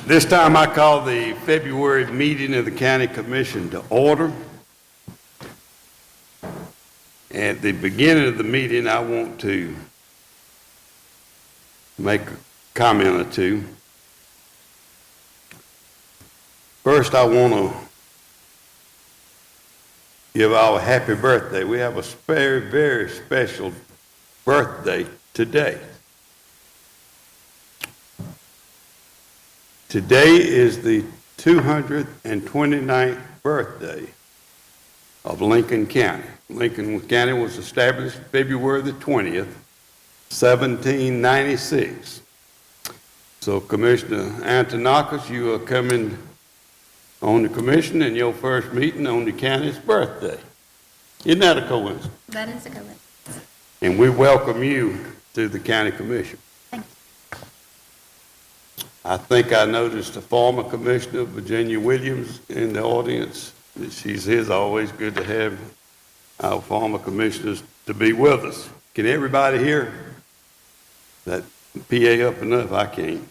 This time I call the February meeting of the County Commission to order. At the beginning of the meeting, I want to make a comment or two. First, I want to give all a happy birthday. We have a very, very special birthday today. Today is the 229th birthday of Lincoln County. Lincoln County was established February the 20th, 1796. So Commissioner Antonakis, you are coming on the commission in your first meeting on the county's birthday. Isn't that a coincidence? That is a coincidence. And we welcome you to the county commission. Thank you. I think I noticed the former commissioner, Virginia Williams, in the audience. She's here. It's always good to have our former commissioners to be with us. Can everybody hear that PA up enough? I can't.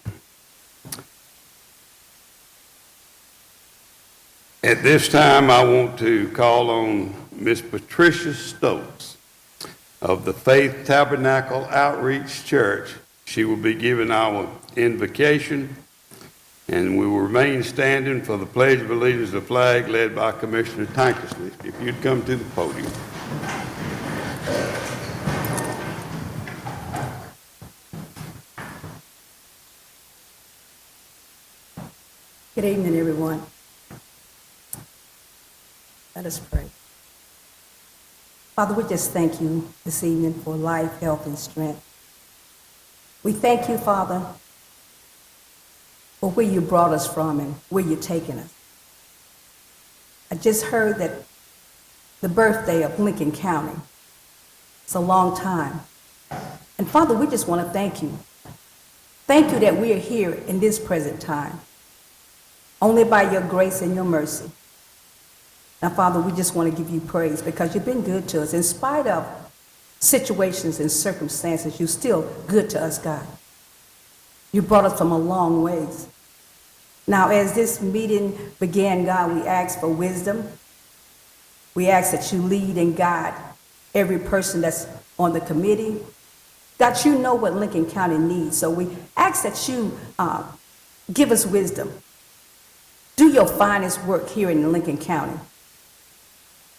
At this time, I want to call on Miss Patricia Stokes of the Faith Tabernacle Outreach Church. She will be giving our invocation, and we will remain standing for the Pledge of Allegiance to the flag led by Commissioner Tankersley. If you'd come to the podium. Good evening, everyone. Let us pray. Father, we just thank you this evening for life, health, and strength. We thank you, Father, for where you brought us from and where you're taking us. I just heard that the birthday of Lincoln County. It's a long time. And Father, we just want to thank you. Thank you that we are here in this present time, only by your grace and your mercy. Now, Father, we just want to give you praise because you've been good to us. In spite of situations and circumstances, you're still good to us, God. You brought us from a long ways. Now, as this meeting began, God, we ask for wisdom. We ask that you lead and guide every person that's on the committee. God, you know what Lincoln County needs, so we ask that you give us wisdom. Do your finest work here in Lincoln County.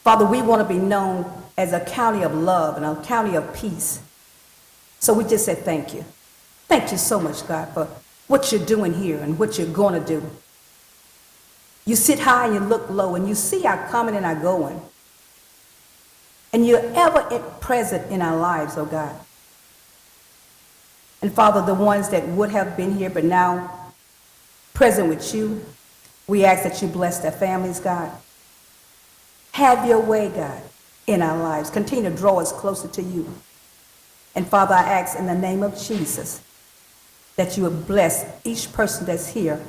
Father, we want to be known as a county of love and a county of peace. So we just say thank you. Thank you so much, God, for what you're doing here and what you're going to do. You sit high and you look low, and you see our coming and our going. And you're ever present in our lives, oh God. And Father, the ones that would have been here but now present with you, we ask that you bless their families, God. Have your way, God, in our lives. Continue to draw us closer to you. And Father, I ask in the name of Jesus that you would bless each person that's here,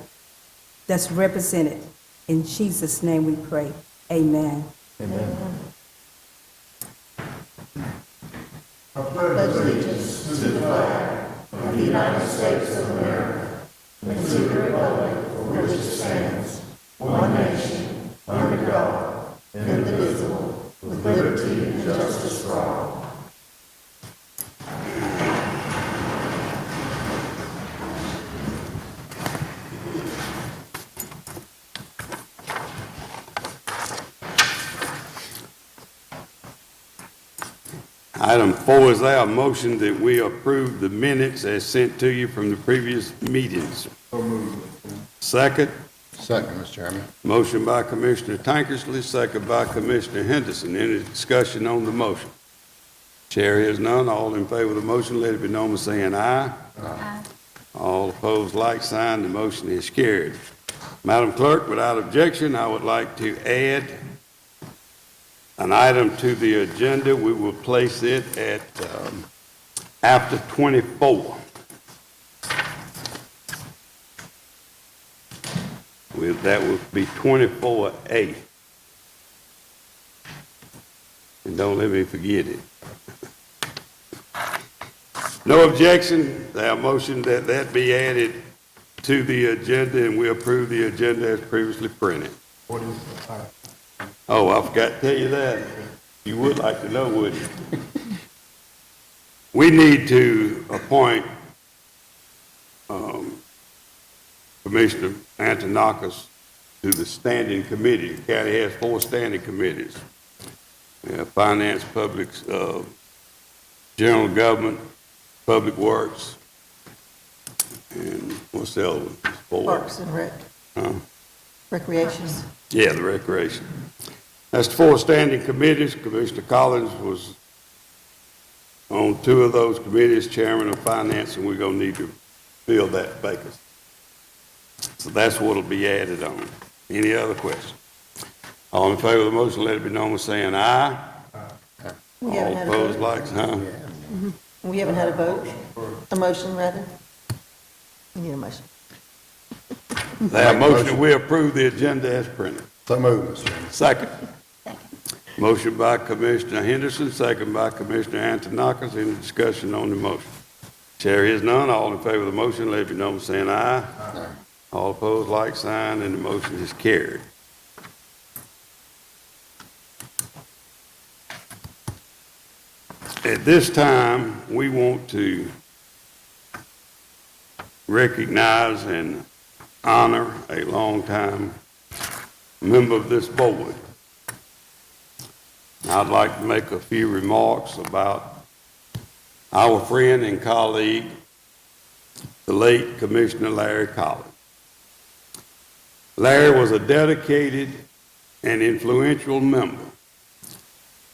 that's represented. In Jesus' name we pray. Amen. Amen. I pledge allegiance to the flag of the United States of America and to the republic for which it stands, one nation, under God, indivisible, with liberty and justice for all. Item 4 is our motion that we approve the minutes as sent to you from the previous meetings. Second. Second, Mr. Chairman. Motion by Commissioner Tankersley, second by Commissioner Henderson. Any discussion on the motion? Chair hears none. All in favor of the motion, let it be known by saying aye. Aye. All opposed, like sign. The motion is carried. Madam Clerk, without objection, I would like to add an item to the agenda. We will place it at after 24. That would be 24A. And don't let me forget it. No objection. Our motion that be added to the agenda, and we approve the agenda as previously printed. What is it? Oh, I forgot to tell you that. You would like to know, wouldn't you? We need to appoint Commissioner Antonakis to the standing committee. The county has 4 standing committees. We have Finance, Public, General Government, Public Works, and what's the other one? 4. Parks and Rec, Huh? Recreation. Yeah, the Recreation. That's the 4 standing committees. Commissioner Collins was on 2 of those committees, Chairman of Finance, and we're going to need to fill that vacancy. So that's what'll be added on. Any other questions? All in favor of the motion, let it be known by saying aye. We haven't All had a opposed, vote. like sign. We haven't had a vote, a motion rather. We need a motion. That motion, we approve the agenda as printed. So moved, Mr. Chairman. Second. Motion by Commissioner Henderson, second by Commissioner Antonakis. Any discussion on the motion? Chair is none. All in favor of the motion, let it be known by saying aye. All opposed, like sign, and the motion is carried. At this time, we want to recognize and honor a longtime member of this board. I'd like to make a few remarks about our friend and colleague, the late Commissioner Larry Collins. Larry was a dedicated and influential member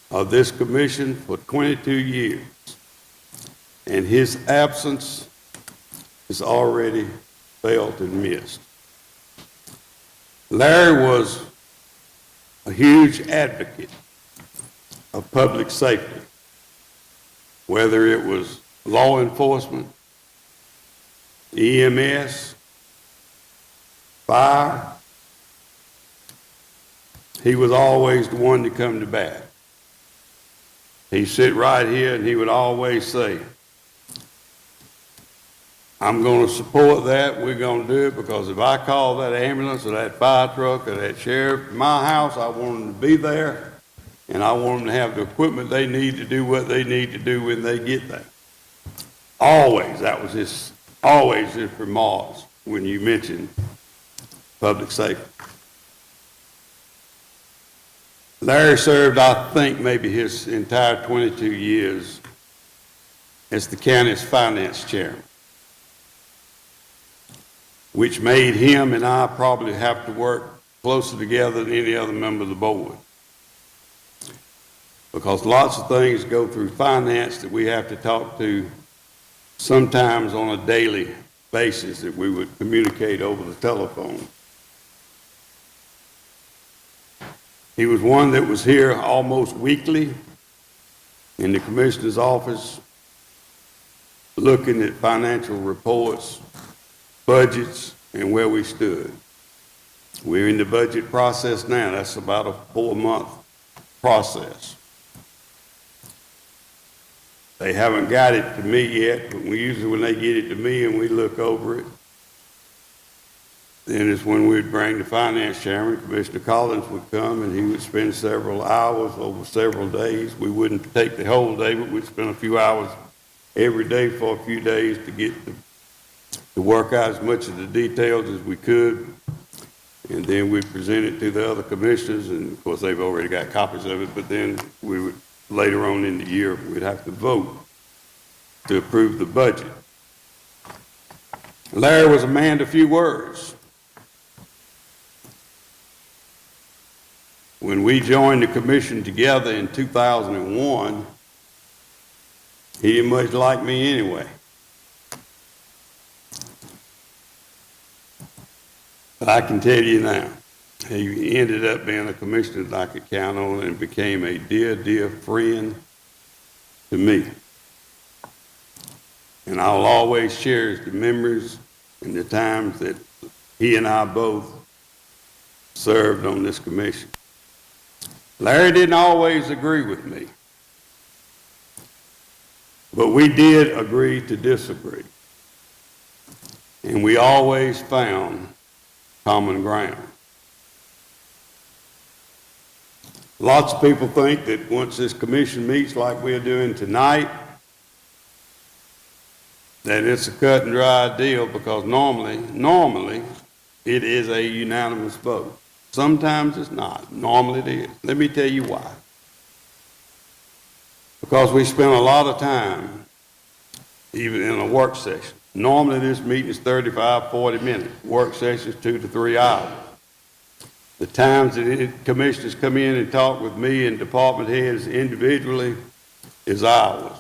of this commission for 22 years, and his absence is already felt and missed. Larry was a huge advocate of public safety, whether it was law enforcement, EMS, fire. He was always the one to come to bat. He'd sit right here and he would always say, I'm going to support that. We're going to do it because if I call that ambulance or that fire truck or that sheriff to my house, I want them to be there and I want them to have the equipment they need to do what they need to do when they get there. Always, that was always his remarks when you mentioned public safety. Larry served, I think, maybe his entire 22 years as the county's finance chairman, which made him and I probably have to work closer together than any other member of the board. Because lots of things go through finance that we have to talk to sometimes on a daily basis that we would communicate over the telephone. He was one that was here almost weekly in the commissioner's office, looking at financial reports, budgets, and where we stood. We're in the budget process now. That's about a 4-month process. They haven't got it to me yet, but when they get it to me and we look over it, then it's when we'd bring the finance chairman, Commissioner Collins would come, and he would spend several hours over several days. We wouldn't take the whole day, but we'd spend a few hours every day for a few days to get to work out as much of the details as we could. And then we'd present it to the other commissioners, and of course they've already got copies of it, but then we would, later on in the year, we'd have to vote to approve the budget. Larry was a man to few words. When we joined the commission together in 2001, he didn't much like me anyway. But I can tell you now, he ended up being a commissioner that I could count on and became a dear, dear friend to me. And I'll always cherish the memories and the times that he and I both served on this commission. Larry didn't always agree with me, but we did agree to disagree. and we always found common ground. Lots of people think that once this commission meets like we're doing tonight, that it's a cut and dry deal, because normally it is a unanimous vote. Sometimes it's not. Normally it is. Let me tell you why. Because we spend a lot of time, even in a work session. Normally this meeting is 35, 40 minutes. Work sessions 2 to 3 hours. The times that commissioners come in and talk with me and department heads individually is hours.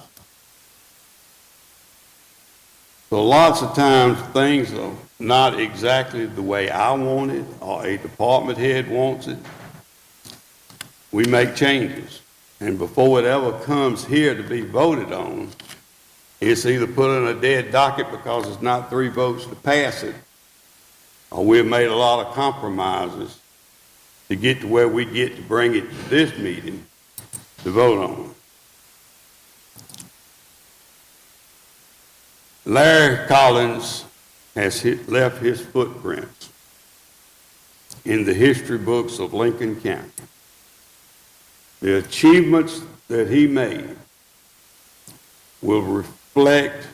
So lots of times things are not exactly the way I want it or a department head wants it. We make changes. And before it ever comes here to be voted on, it's either put on a dead docket because it's not 3 votes to pass it, or we've made a lot of compromises to get to where we get to bring it to this meeting to vote on. Larry Collins has left his footprints in the history books of Lincoln County. The achievements that he made will reflect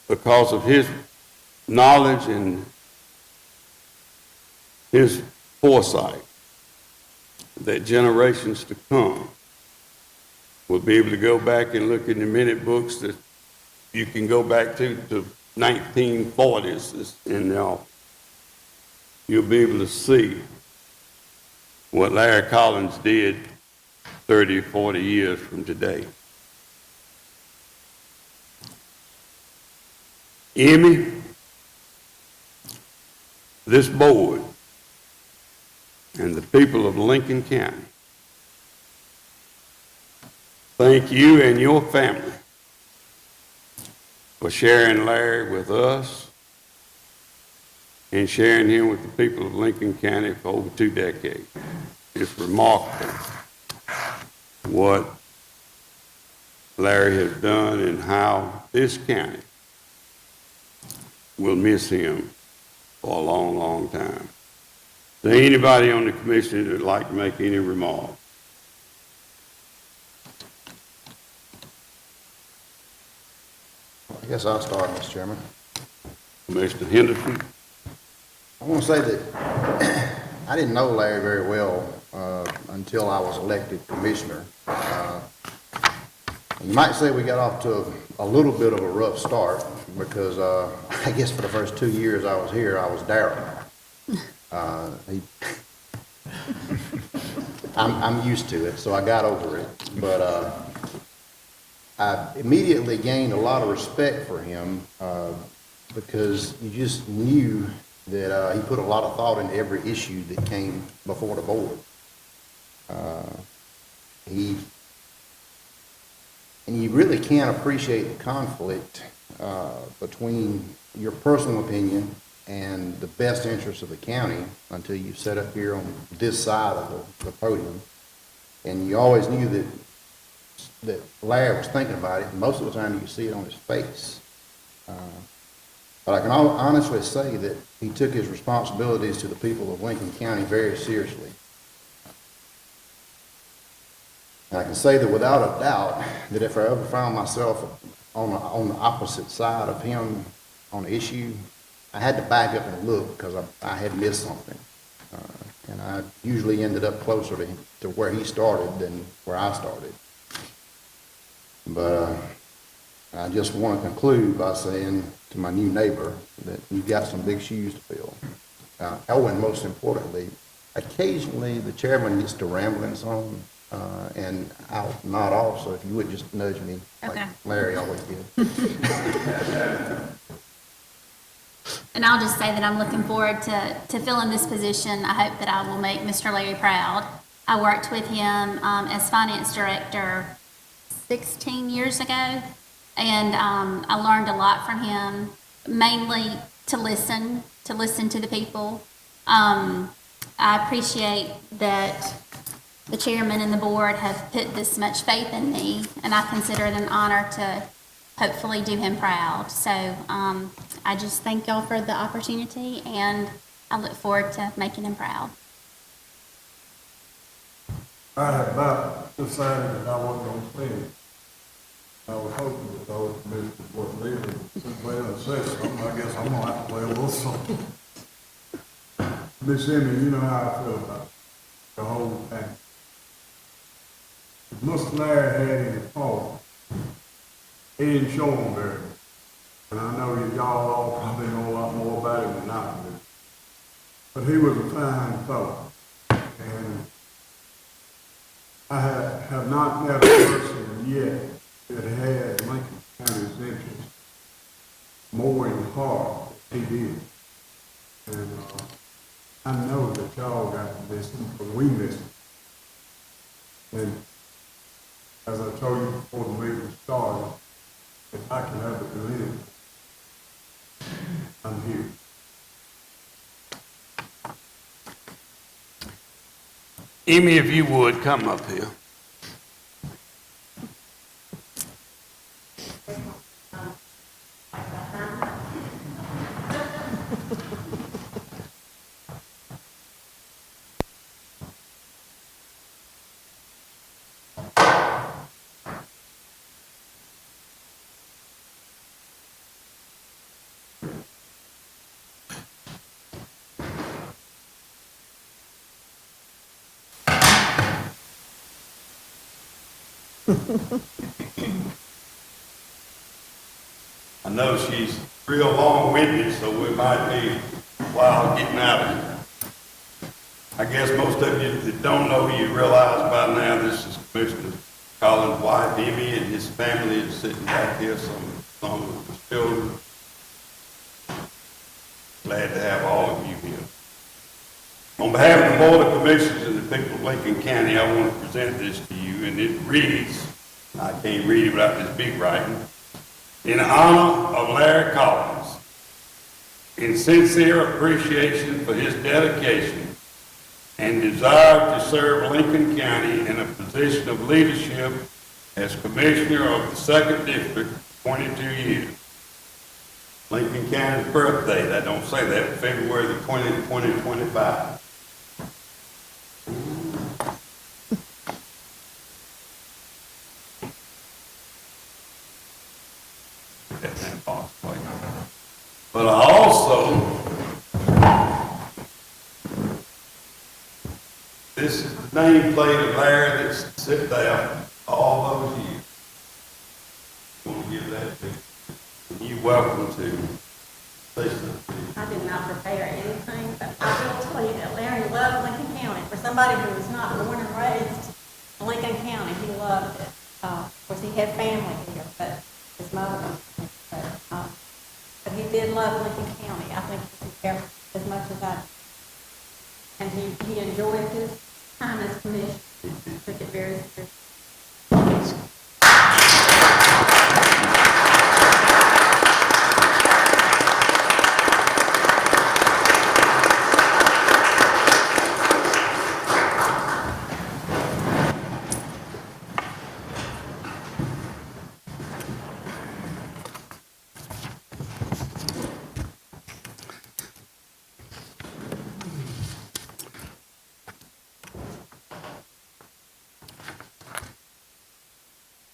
because of his knowledge and his foresight that generations to come will be able to go back and look in the minute books that you can go back to 1940s, and you'll be able to see what Larry Collins did 30 or 40 years from today. Emmy, this board, and the people of Lincoln County, thank you and your family for sharing Larry with us and sharing him with the people of Lincoln County for over 2 decades. It's remarkable what Larry has done and how this county will miss him for a long, long time. Is there anybody on the commission that would like to make any remarks? I guess I'll start, Mr. Chairman. Commissioner Henderson? I want to say that I didn't know Larry very well until I was elected commissioner. You might say we got off to a little bit of a rough start because I guess for the first 2 years I was here, I was Darryl. I'm used to it, so I got over it. But I immediately gained a lot of respect for him because you just knew that he put a lot of thought into every issue that came before the board. And you really can't appreciate the conflict between your personal opinion and the best interests of the county until you sit up here on this side of the podium. And you always knew that Larry was thinking about it, and most of the time you see it on his face. But I can honestly say that he took his responsibilities to the people of Lincoln County very seriously. And I can say that without a doubt, that if I ever found myself on the opposite side of him on an issue, I had to back up and look because I had missed something. And I usually ended up closer to where he started than where I started. But I just want to conclude by saying to my new neighbor that you've got some big shoes to fill. And most importantly, occasionally the chairman gets to rambling some, and I'll nod off, so if you would just nudge me like Larry always did. And I'll just say that I'm looking forward to filling this position. I hope that I will make Mr. Larry proud. I worked with him as finance director 16 years ago, and I learned a lot from him, mainly to listen to the people. I appreciate that the chairman and the board have put this much faith in me, and I consider it an honor to hopefully do him proud. So I just thank y'all for the opportunity, and I look forward to making him proud. I had about decided that I wasn't gonna sing. I was hoping that those commissioners wasn't leaving, since they done said something, I guess I'm gonna have to play a little song. Miss Emmy, you know how I feel about the whole thing. If Mr. Larry had any fault, he didn't show them very much. And I know that y'all all probably know a lot more about him than I do. But he was a fine fellow. And I have not met a person yet that had Lincoln County's interest more in heart than he did. And I know that y'all got to listen, but we listen. And as I told you before the meeting started, if I can ever do anything, I'm here. Emmy, if you would, come up here. I know she's real long-winded, so we might be a while getting out of here. I guess most of you that don't know, you realize by now this is Commissioner Collins' wife, Emmy, and his family is sitting back here, some of his children. Glad to have all of you here. On behalf of the Board of Commissioners and the people of Lincoln County, I want to present this to you, and it reads, I can't read it without this big writing, in honor of Larry Collins, in sincere appreciation for his dedication and desire to serve Lincoln County in a position of leadership as Commissioner of the 2nd District for 22 years. Lincoln County's birthday, I don't say that, February the 20th, 2025. But I also, this is the nameplate of Larry that's sit there all those years. Want to give that to you? You're welcome to say something. I did not prepare anything, but I will tell you that Larry loved Lincoln County. For somebody who was not born and raised in Lincoln County, he loved it. Of course, he had family here, but his mother, but he did love Lincoln County. I think he cared as much as I did. And he enjoyed his time as commissioner. Took it very seriously.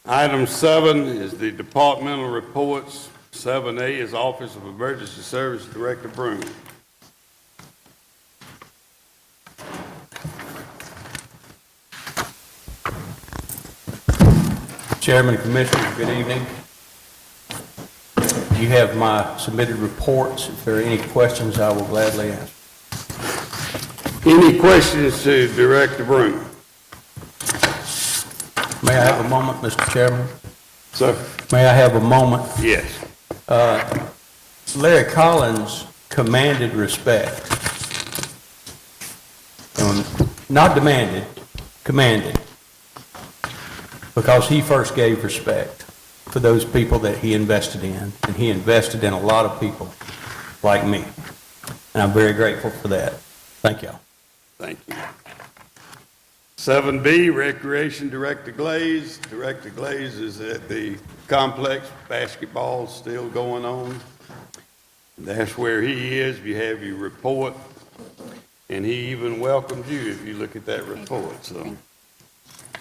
Item 7 is the departmental reports. 7A is Office of Emergency Service Director Broom. Chairman, Commissioners, good evening. You have my submitted reports. If there are any questions, I will gladly answer. Any questions to Director Broom? May I have a moment, Mr. Chairman? Sir? May I have a moment? Yes. Larry Collins commanded respect. Not demanded, commanded. Because he first gave respect for those people that he invested in, and he invested in a lot of people like me. And I'm very grateful for that. Thank y'all. Thank you. 7B, Recreation Director Glaze. Director Glaze is at the complex. Basketball's still going on. That's where he is. You have your report. And he even welcomes you if you look at that report, so.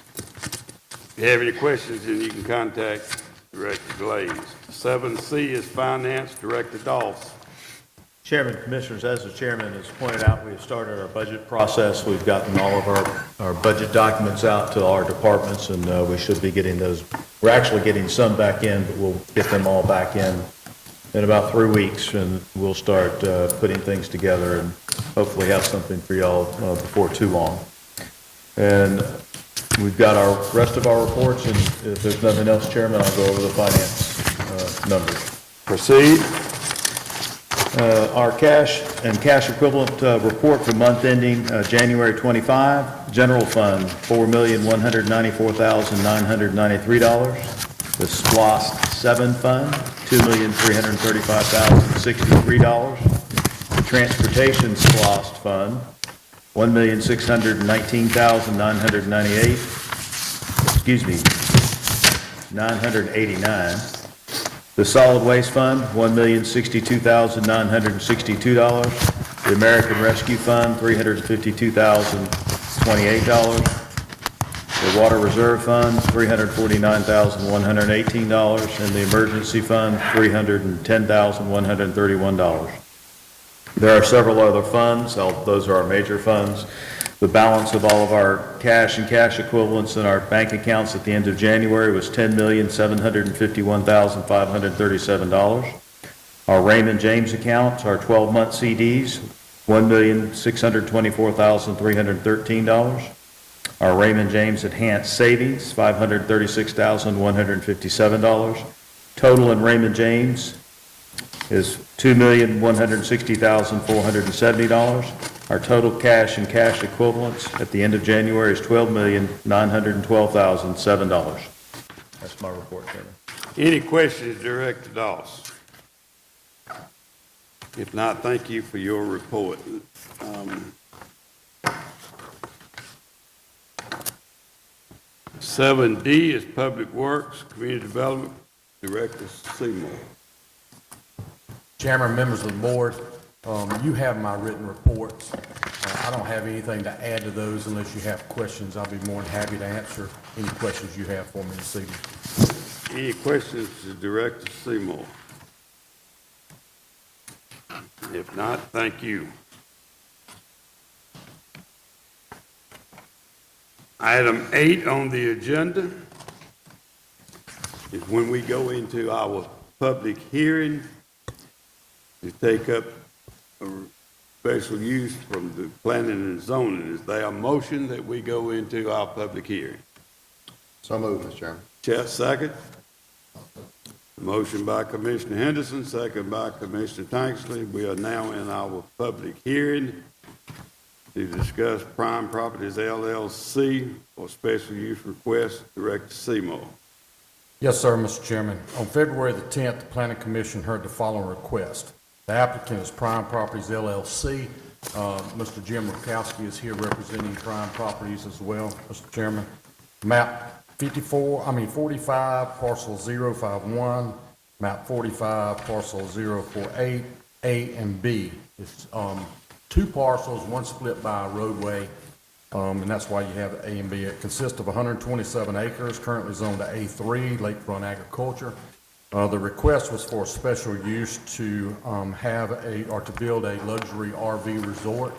If you have any questions, then you can contact Director Glaze. 7C is Finance Director Dawes. Chairman, Commissioners, as the chairman has pointed out, we have started our budget process. We've gotten all of our budget documents out to our departments, and we should be getting those. We're actually getting some back in, but we'll get them all back in about 3 weeks, and we'll start putting things together and hopefully have something for y'all before too long. And we've got our rest of our reports, and if there's nothing else, Chairman, I'll go over the finance numbers. Proceed. Our cash and cash equivalent report for month ending January 25, general fund, $4,194,993. The SPLOST 7 fund, $2,335,063. The transportation SPLOST fund, $1,619,998. Excuse me, 989. The solid waste fund, $1,062,962. The American Rescue Fund, $352,028. The Water Reserve Fund, $349,118. And the Emergency Fund, $310,131. There are several other funds. Those are our major funds. The balance of all of our cash and cash equivalents in our bank accounts at the end of January was $10,751,537. Our Raymond James accounts, our 12-month CDs, $1,624,313. Our Raymond James Enhanced Savings, $536,157. Total in Raymond James is $2,160,470. Our total cash and cash equivalents at the end of January is $12,912,007. That's my report, Chairman. Any questions, Director Dawes? If not, thank you for your report. 7D is Public Works, Community Development, Director Seymour. Chairman, members of the board, you have my written reports. I don't have anything to add to those unless you have questions. I'll be more than happy to answer any questions you have for me this evening. Any questions to Director Seymour? If not, thank you. Item 8 on the agenda is when we go into our public hearing to take up a special use from the planning and zoning. Is there a motion that we go into our public hearing? So moved, Mr. Chairman. Chair, second. Motion by Commissioner Henderson, second by Commissioner Tanksley. We are now in our public hearing to discuss Prime Properties LLC for special use request. Director Seymour. Yes, sir, Mr. Chairman. On February the 10th, the Planning Commission heard the following request. The applicant is Prime Properties LLC. Mr. Jim Rakowski is here representing Prime Properties as well, Mr. Chairman. Map 45, parcel 051, map 45, parcel 048, A and B. It's two parcels, one split by a roadway, and that's why you have A and B. It consists of 127 acres, currently zoned to A3, lakefront agriculture. The request was for a special use to to build a luxury RV resort.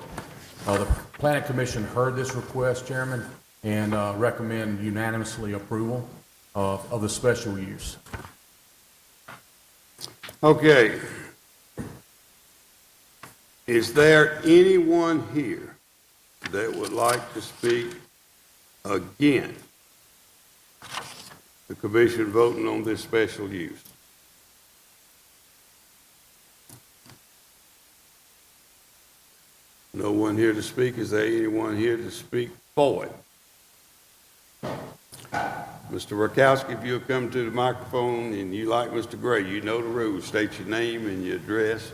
The Planning Commission heard this request, Chairman, and recommend unanimously approval of the special use. Okay. Is there anyone here that would like to speak against the commission voting on this special use? No one here to speak. Is there anyone here to speak for it? Mr. Rakowski, if you'll come to the microphone, and you like Mr. Gray, you know the rules. State your name and your address.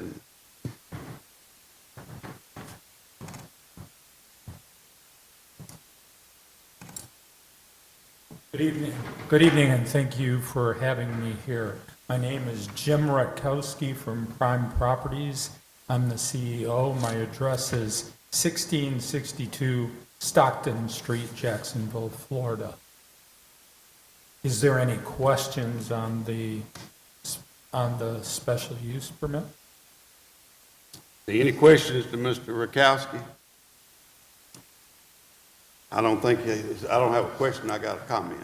Good evening, and thank you for having me here. My name is Jim Rutkowski from Prime Properties. I'm the CEO. My address is 1662 Stockton Street, Jacksonville, Florida. Is there any questions on the special use permit? Any questions to Mr. Rakowski? I don't have a question, I got a comment.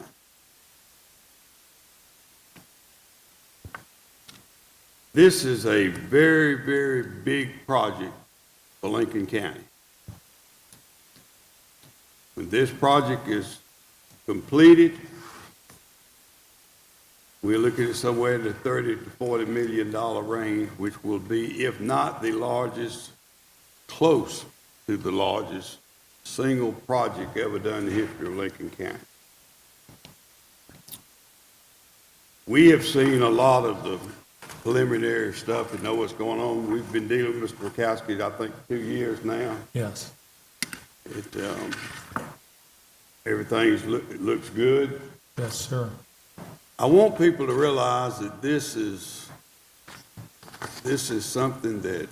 This is a very, very big project for Lincoln County. When this project is completed, we're looking at somewhere in the $30 to $40 million range, which will be, if not the largest, close to the largest single project ever done in the history of Lincoln County. We have seen a lot of the preliminary stuff and know what's going on. We've been dealing with Mr. Rakowski, I think, 2 years now. Yes. Everything looks good. Yes, sir. I want people to realize that this is something that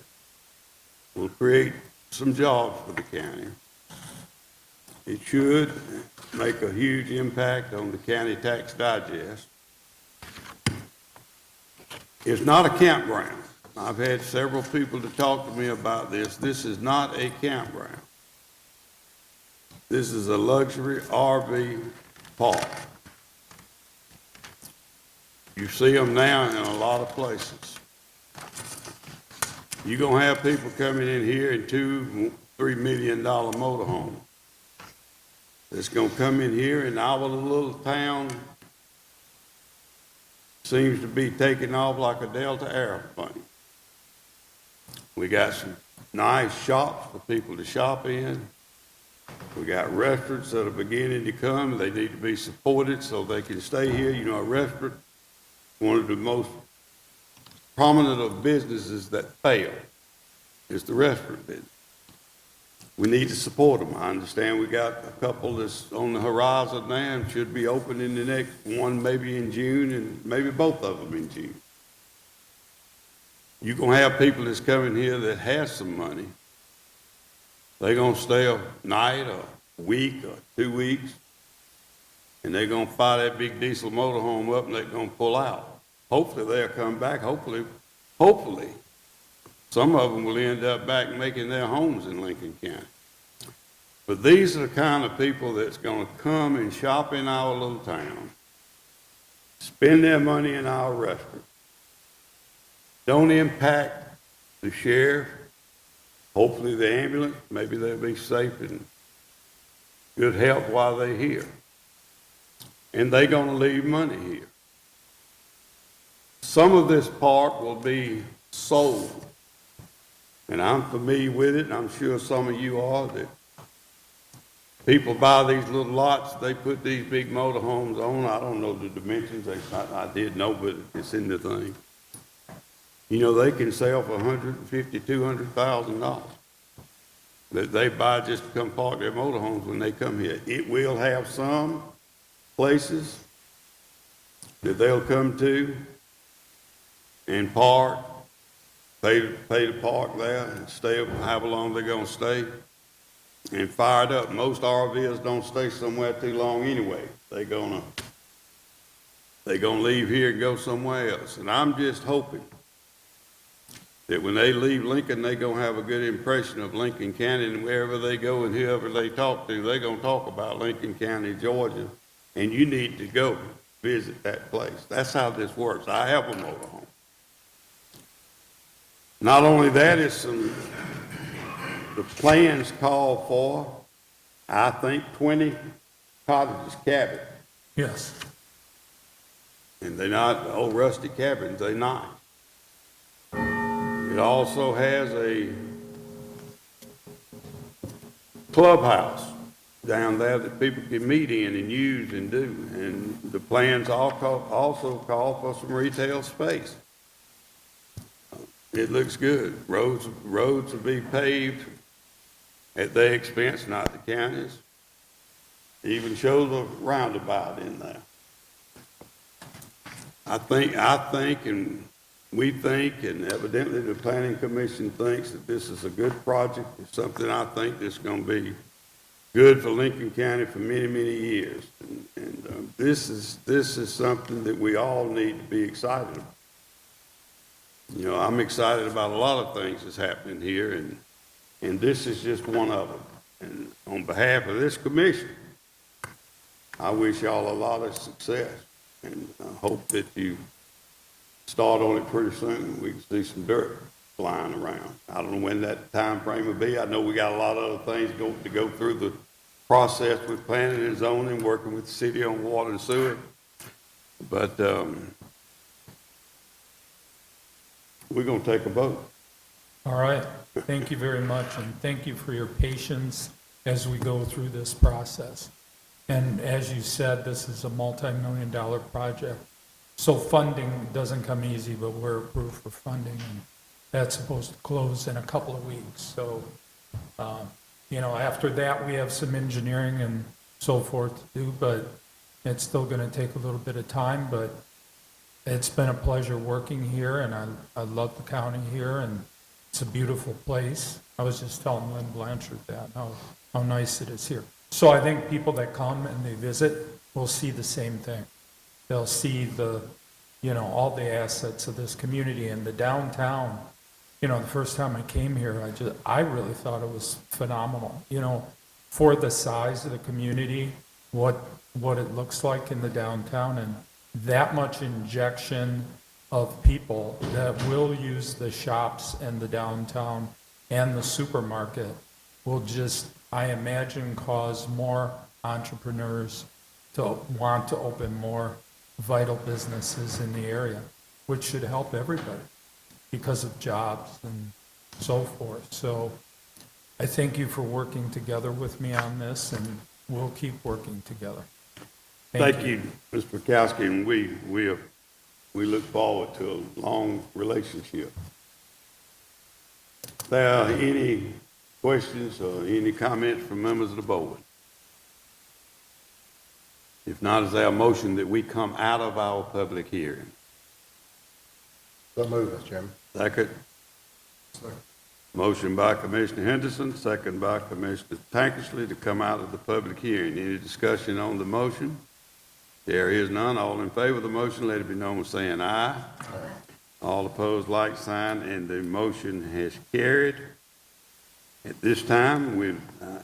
will create some jobs for the county. It should make a huge impact on the county tax digest. It's not a campground. I've had several people to talk to me about this. This is not a campground. This is a luxury RV park. You see them now in a lot of places. You're going to have people coming in here in $2, $3 million motorhomes. That's going to come in here, and our little town seems to be taking off like a Delta airplane. We got some nice shops for people to shop in. We got restaurants that are beginning to come. They need to be supported so they can stay here. You know, a restaurant, one of the most prominent of businesses that fail is the restaurant business. We need to support them. I understand we got a couple that's on the horizon now and should be open in the next one, maybe in June, and maybe both of them in June. You're going to have people that's coming here that has some money. They're going to stay a night or a week or 2 weeks, and they're going to fire that big diesel motorhome up and they're going to pull out. Hopefully they'll come back. Hopefully, some of them will end up back making their homes in Lincoln County. But these are the kind of people that's going to come and shop in our little town, spend their money in our restaurant, don't impact the sheriff, hopefully the ambulance, maybe they'll be safe and good health while they're here. And they're going to leave money here. Some of this park will be sold. And I'm familiar with it, and I'm sure some of you are, that people buy these little lots, they put these big motorhomes on. I don't know the dimensions, I did know, but it's in the thing. You know, they can sell for $150,000, $200,000 that they buy just to come park their motorhomes when they come here. It will have some places that they'll come to and park, pay to park there and stay however long they're going to stay and fire it up. Most RVs don't stay somewhere too long anyway. They're gonna leave here and go somewhere else. And I'm just hoping that when they leave Lincoln, they're going to have a good impression of Lincoln County, and wherever they go and whoever they talk to, they're going to talk about Lincoln County, Georgia, and you need to go visit that place. That's how this works. I have a motorhome. Not only that, the plans call for, I think, 20 cottages, cabins. Yes. And they're not old rusty cabins, they're not. It also has a clubhouse down there that people can meet in and use and do. And the plans also call for some retail space. It looks good. Roads will be paved at their expense, not the county's. even shows a roundabout in there. I think, and we think, and evidently the planning commission thinks that this is a good project. It's something I think that's gonna be good for Lincoln County for many, many years. And this is something that we all need to be excited about. You know, I'm excited about a lot of things that's happening here, and this is just one of them. And on behalf of this commission, I wish y'all a lot of success, and I hope that you start on it pretty soon, and we can see some dirt flying around. I don't know when that time frame will be. I know we got a lot of other things to go through the process with planning and zoning, working with the city on water and sewer. But we're gonna take a vote. All right, thank you very much, and thank you for your patience as we go through this process. And as you said, this is a multi-million-dollar project, so funding doesn't come easy, but we're approved for funding, and that's supposed to close in a couple of weeks. So, you know, after that, we have some engineering and so forth to do, but it's still going to take a little bit of time, but it's been a pleasure working here, and I love the county here, and it's a beautiful place. I was just telling Lynn Blanchard that, how nice it is here. So I think people that come and they visit will see the same thing. They'll see the, you know, all the assets of this community and the downtown. You know, the first time I came here, I really thought it was phenomenal. You know, for the size of the community, what it looks like in the downtown, and that much injection of people that will use the shops and the downtown and the supermarket will just, I imagine, cause more entrepreneurs to want to open more vital businesses in the area, which should help everybody because of jobs and so forth. So I thank you for working together with me on this, and we'll keep working together. Thank you, Mr. Bukowski, and we look forward to a long relationship. If there are any questions or any comments from members of the board? If not, is there a motion that we come out of our public hearing? So move, Mr. Chairman. Second. Motion by Commissioner Henderson, second by Commissioner Tankersley to come out of the public hearing. Any discussion on the motion? There is none. All in favor of the motion, let it be known by saying aye. Aye. All opposed, like sign, and the motion has carried. At this time, we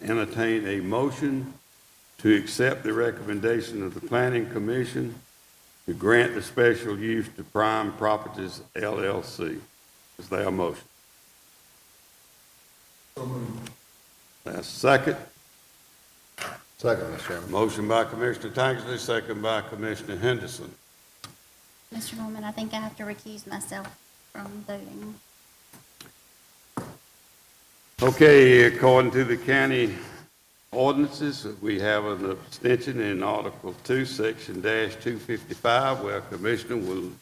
entertain a motion to accept the recommendation of the Planning Commission to grant the special use to Prime Properties LLC. Is there a motion? So moved. That's second. Second, Mr. Chairman. Motion by Commissioner Tankersley, second by Commissioner Henderson. Mr. Norman, I think I have to recuse myself from voting. Okay, according to the county ordinances, we have an abstention in Article 2, Section -255, where a commissioner will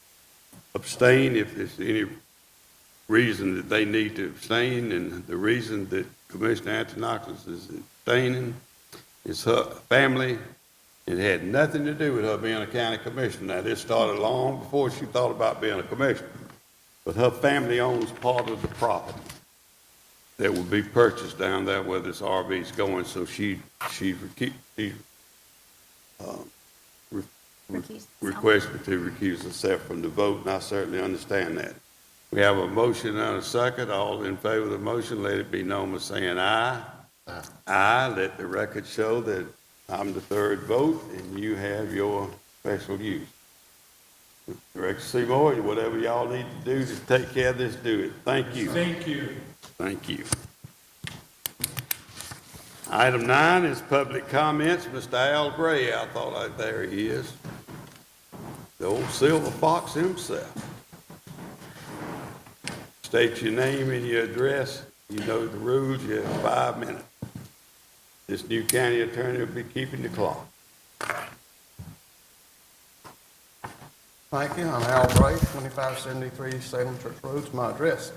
abstain if there's any reason that they need to abstain, and the reason that Commissioner Antonopoulos is abstaining is her family. It had nothing to do with her being a county commissioner. Now, this started long before she thought about being a commissioner, but her family owns part of the property that will be purchased down there where this RV is going, so she requested to recuse herself from the vote, and I certainly understand that. We have a motion and a second. All in favor of the motion, let it be known by saying aye. Aye. Aye. Let the record show that I'm the third vote, and you have your special use. Director Seymour, whatever y'all need to do to take care of this, do it. Thank you. Thank you. Thank you. Item 9 is public comments. Mr. Al Gray, there he is. The old silver fox himself. State your name and your address. You know the rules. You have 5 minutes. This new county attorney will be keeping the clock. Thank you. I'm Al Bray, 2573 Salem Church Road is my address.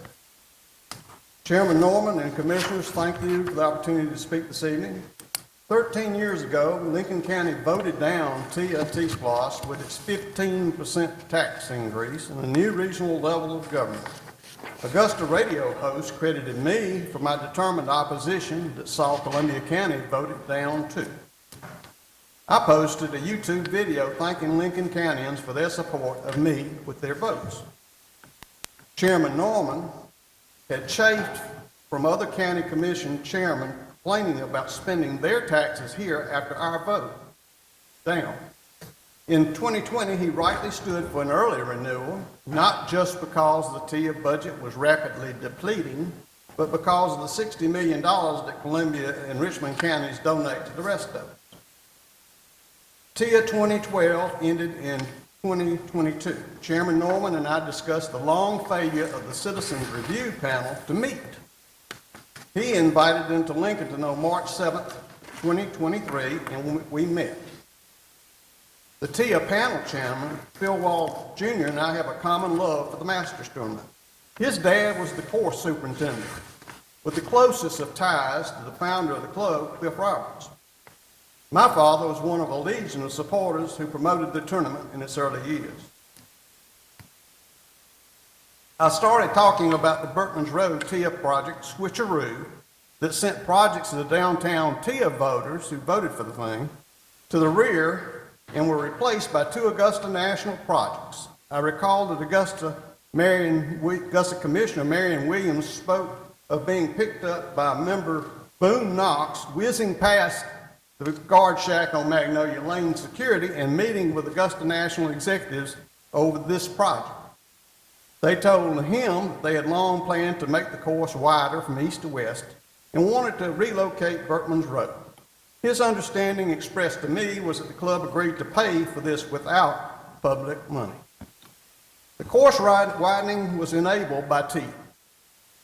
Chairman Norman and Commissioners, thank you for the opportunity to speak this evening. 13 years ago, Lincoln County voted down TIA T-SPLOST with its 15% tax increase and a new regional level of government. Augusta radio host credited me for my determined opposition that saw Columbia County voted down too. I posted a YouTube video thanking Lincoln Countyans for their support of me with their votes. Chairman Norman had chafed from other county commission chairmen complaining about spending their taxes here after our vote down. In 2020, he rightly stood for an early renewal, not just because the TIA budget was rapidly depleting, but because of the $60 million that Columbia and Richmond counties donate to the rest of it. TIA 2012 ended in 2022. Chairman Norman and I discussed the long failure of the Citizens Review Panel to meet. He invited them to Lincoln to know March 7th, 2023, and we met. The TIA panel chairman, Phil Wall Jr., and I have a common love for the Masters Tournament. His dad was the course superintendent, with the closest of ties to the founder of the club, Cliff Roberts. My father was one of a legion of supporters who promoted the tournament in its early years. I started talking about the Berkman's Road TIA project switcheroo that sent projects to the downtown TIA voters who voted for the thing to the rear and were replaced by two Augusta national projects. I recall that Augusta Commissioner Marion Williams spoke of being picked up by member Boone Knox whizzing past the guard shack on Magnolia Lane security and meeting with Augusta national executives over this project. They told him that they had long planned to make the course wider from east to west and wanted to relocate Berkman's Road. His understanding expressed to me was that the club agreed to pay for this without public money. The course widening was enabled by TIA.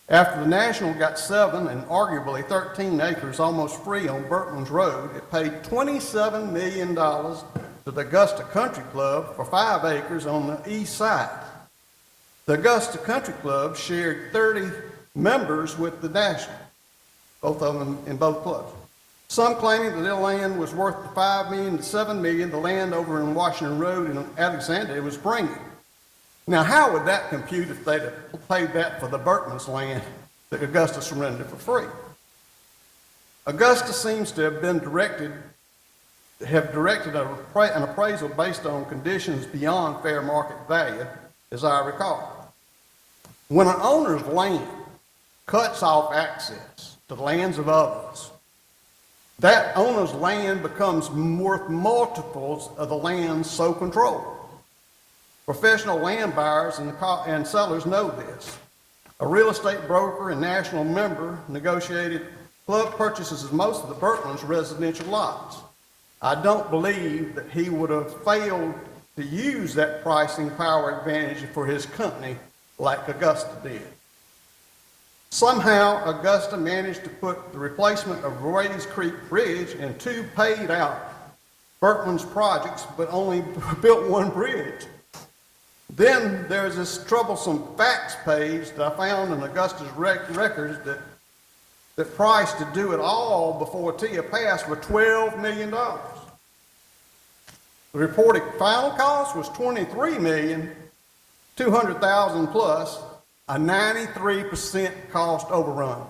After the National got 7 and arguably 13 acres almost free on Berkman's Road, it paid $27 million to the Augusta Country Club for 5 acres on the east side. The Augusta Country Club shared 30 members with the National, both of them in both clubs. Some claiming that their land was worth $5 million to $7 million, the land over in Washington Road in Alexandria was bringing. Now, how would that compute if they'd have paid that for the Berkman's land that Augusta surrendered for free? Augusta seems to have directed an appraisal based on conditions beyond fair market value, as I recall. When an owner's land cuts off access to the lands of others, that owner's land becomes worth multiples of the land so controlled. Professional land buyers and sellers know this. A real estate broker and national member negotiated club purchases of most of the Berkman's residential lots. I don't believe that he would have failed to use that pricing power advantage for his company like Augusta did. Somehow, Augusta managed to put the replacement of Ray's Creek Bridge in 2 paid out Berkman's projects, but only built 1 bridge. Then there's this troublesome facts page that I found in Augusta's records that price to do it all before TIA passed were $12 million. The reported final cost was $23,200,000 plus a 93% cost overrun.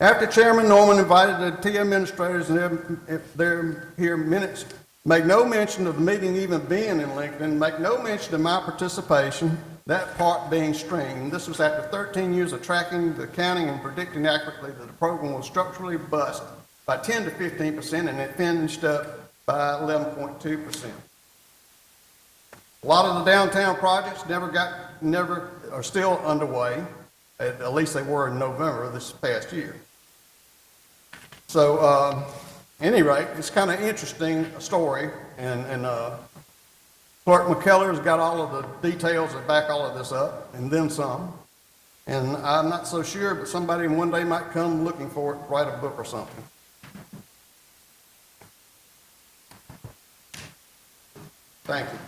After Chairman Norman invited the TIA administrators and their here minutes, make no mention of the meeting even being in Lincoln, make no mention of my participation, that part being streamed. This was after 13 years of tracking the counting and predicting accurately that the program was structurally bust by 10 to 15%, and it finished up by 11.2%. A lot of the downtown projects never are still underway. At least they were in November of this past year. So, any rate, it's kind of interesting story, and Clerk McKellar's got all of the details that back all of this up, and then some. And I'm not so sure, but somebody one day might come looking for it, write a book or something. Thank you.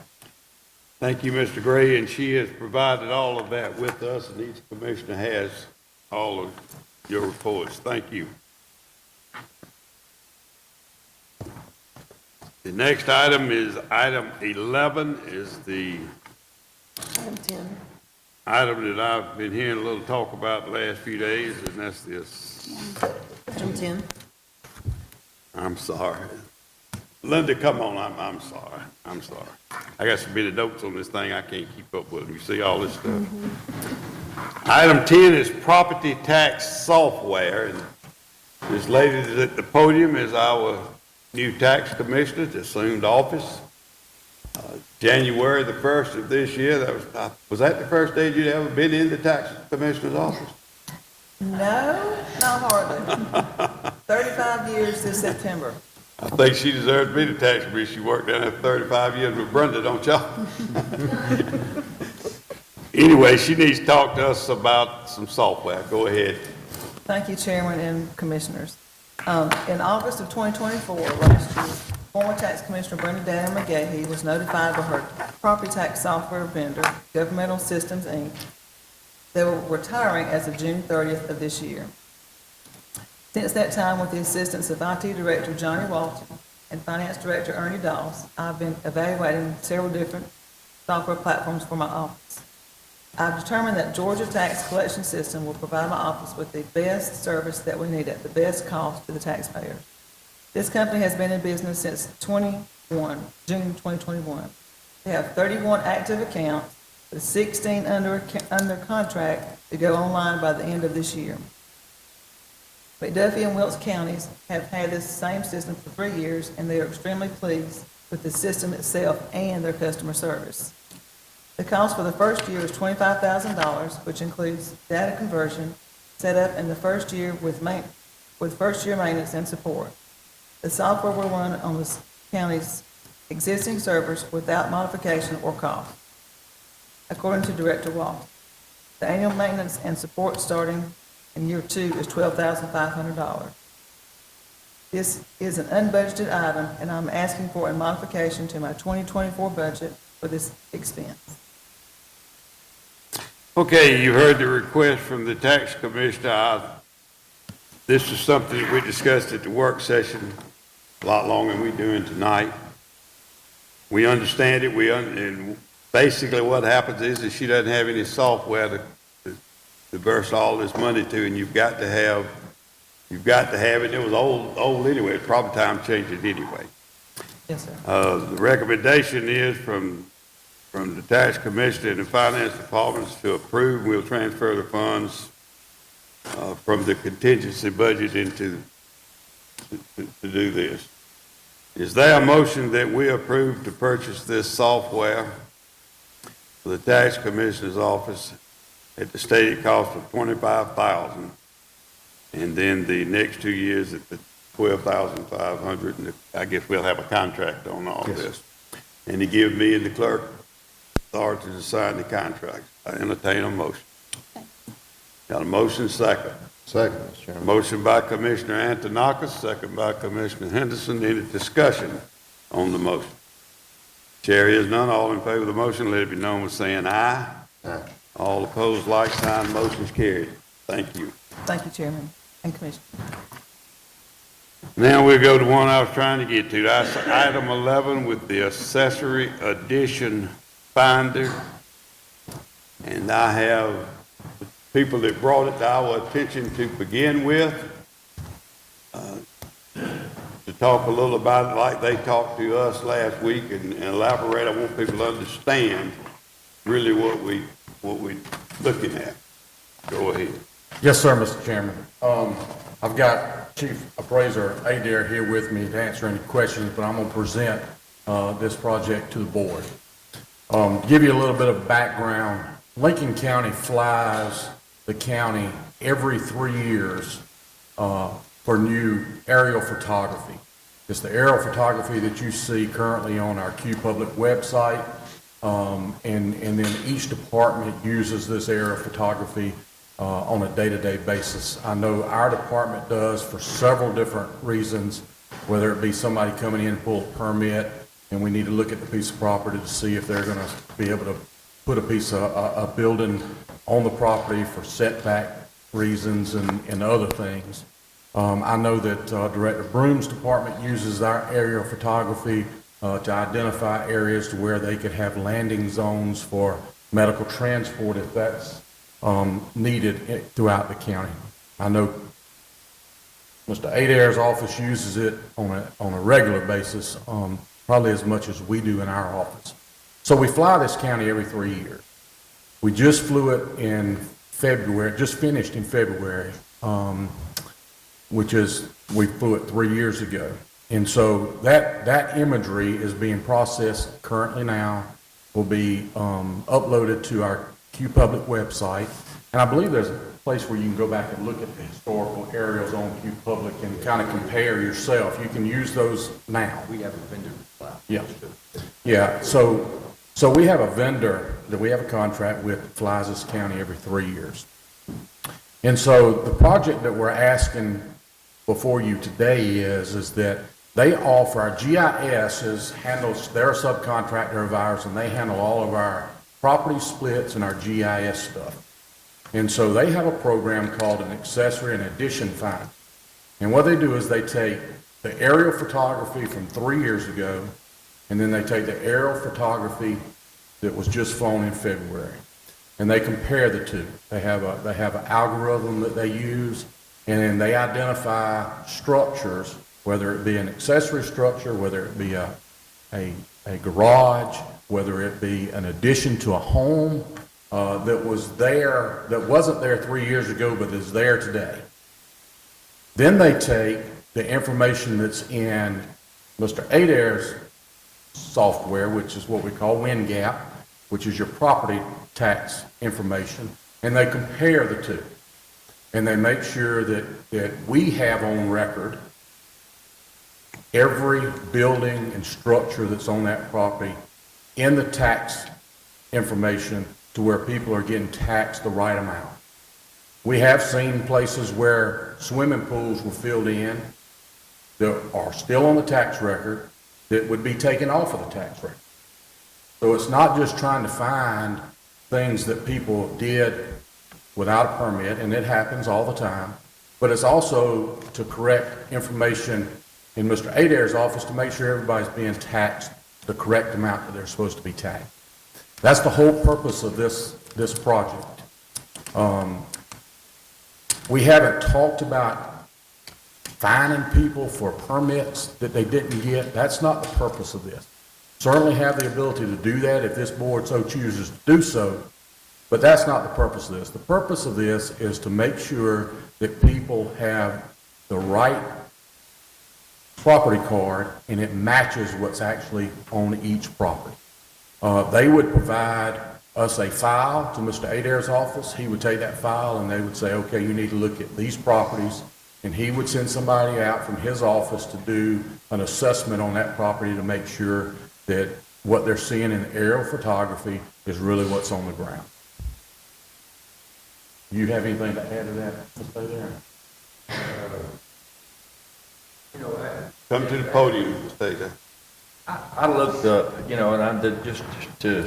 Thank you, Mr. Gray, and she has provided all of that with us, and each commissioner has all of your reports. Thank you. The next item is item 11, is the Item 10. item that I've been hearing a little talk about the last few days, and that's this. Item 10. I'm sorry. Linda, come on, I'm sorry. I'm sorry. I got so many notes on this thing, I can't keep up with them. You see all this stuff? Item 10 is property tax software, and this lady that's at the podium is our new tax commissioner that assumed office January the 1st of this year. That was that the first day you'd ever been in the tax commissioner's office? No, not hardly. 35 years this September. I think she deserved to be the tax commissioner. She worked down there for 35 years with Brenda, don't y'all? Anyway, she needs to talk to us about some software. Go ahead. Thank you, Chairman and Commissioners. In August of 2024, last year, former Tax Commissioner Brenda Daniel McGahee was notified by her property tax software vendor, Governmental Systems, Inc., they were retiring as of June 30th of this year. Since that time, with the assistance of IT Director Johnny Walton and Finance Director Ernie Doss, I've been evaluating several different software platforms for my office. I've determined that Georgia Tax Collection System will provide my office with the best service that we need at the best cost to the taxpayer. This company has been in business since June 2021. They have 31 active accounts, with 16 under contract to go online by the end of this year. McDuffie and Wilkes counties have had this same system for 3 years, and they are extremely pleased with the system itself and their customer service. The cost for the first year is $25,000, which includes data conversion, setup in the first year with first-year maintenance and support. The software will run on the county's existing servers without modification or cost, according to Director Walton. The annual maintenance and support starting in year 2 is $12,500. This is an unbudgeted item, and I'm asking for a modification to my 2024 budget for this expense. Okay, you heard the request from the tax commissioner. This is something that we discussed at the work session a lot longer than we're doing tonight. We understand it, and basically what happens is she doesn't have any software to burst all this money to, and you've got to have it. It was old anyway, it's probably time to change it anyway. Yes, sir. The recommendation is from the tax commissioner and the finance departments to approve. We'll transfer the funds from the contingency budget into to do this. Is there a motion that we approve to purchase this software for the tax commissioner's office at the stated cost of $25,000, and then the next 2 years at the $12,500, and I guess we'll have a contract on all this. And to give me and the clerk authority to sign the contract. I entertain a motion. Got a motion, second. Second, Mr. Chairman. Motion by Commissioner Antonakis, second by Commissioner Henderson. Any discussion on the motion? Chair is none. All in favor of the motion, let it be known by saying aye. Aye. All opposed, like sign. Motion's carried. Thank you. Thank you, Chairman and Commissioner. Now we'll go to one I was trying to get to. That's item 11 with the accessory addition finder. And I have people that brought it to our attention to begin with, to talk a little about it like they talked to us last week and elaborate. I want people to understand really what we're looking at. Go ahead. Yes, sir, Mr. Chairman. I've got Chief Appraiser Adair here with me to answer any questions, but I'm going to present this project to the board. Give you a little bit of background. Lincoln County flies the county every 3 years for new aerial photography. It's the aerial photography that you see currently on our Q Public website, and then each department uses this aerial photography on a day-to-day basis. I know our department does for several different reasons, whether it be somebody coming in to pull a permit and we need to look at the piece of property to see if they're going to be able to put a piece of a building on the property for setback reasons and other things. I know that Director Broom's department uses our aerial photography to identify areas to where they could have landing zones for medical transport if that's needed throughout the county. I know Mr. Adair's office uses it on a regular basis, probably as much as we do in our office. So we fly this county every 3 years. We just flew it in February, just finished in February, we flew it 3 years ago. And so that imagery is being processed currently now, will be uploaded to our Q Public website. And I believe there's a place where you can go back and look at the historical aerials on Q Public and kind of compare yourself. You can use those now. We have a vendor fly. Yeah. Yeah, so we have a vendor that we have a contract with that flies this county every 3 years. And so the project that we're asking before you today is that they offer, our GIS handles, they're a subcontractor of ours, and they handle all of our property splits and our GIS stuff. And so they have a program called an accessory and addition find. And what they do is they take the aerial photography from 3 years ago, and then they take the aerial photography that was just flown in February, and they compare the two. They have an algorithm that they use, and then they identify structures, whether it be an accessory structure, whether it be a garage, whether it be an addition to a home that wasn't there 3 years ago but is there today. Then they take the information that's in Mr. Adair's software, which is what we call WinGap, which is your property tax information, and they compare the two. And they make sure that we have on record every building and structure that's on that property in the tax information to where people are getting taxed the right amount. We have seen places where swimming pools were filled in that are still on the tax record that would be taken off of the tax record. So it's not just trying to find things that people did without a permit, and it happens all the time, but it's also to correct information in Mr. Adair's office to make sure everybody's being taxed the correct amount that they're supposed to be taxed. That's the whole purpose of this project. We haven't talked about fining people for permits that they didn't get. That's not the purpose of this. Certainly have the ability to do that if this board so chooses to do so, but that's not the purpose of this. The purpose of this is to make sure that people have the right property card and it matches what's actually on each property. They would provide us a file to Mr. Adair's office. He would take that file and they would say, okay, you need to look at these properties. And he would send somebody out from his office to do an assessment on that property to make sure that what they're seeing in aerial photography is really what's on the ground. You have anything to add to that, Mr. Adair? Come to the podium, Mr. Adair. I looked up, and I did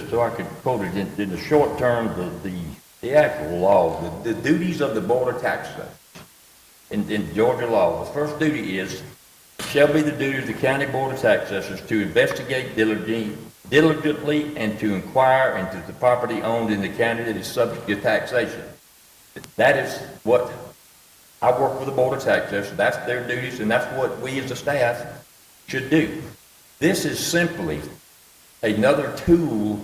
so I could quote it in the short term, the actual law, the duties of the Board of Tax Assessors in Georgia law. The first duty is, shall be the duty of the County Board of Tax Assessors to investigate diligently and to inquire into the property owned in the county that is subject to taxation. That is what I work with the Board of Tax Assessors. That's their duties, and that's what we as a staff should do. This is simply another tool.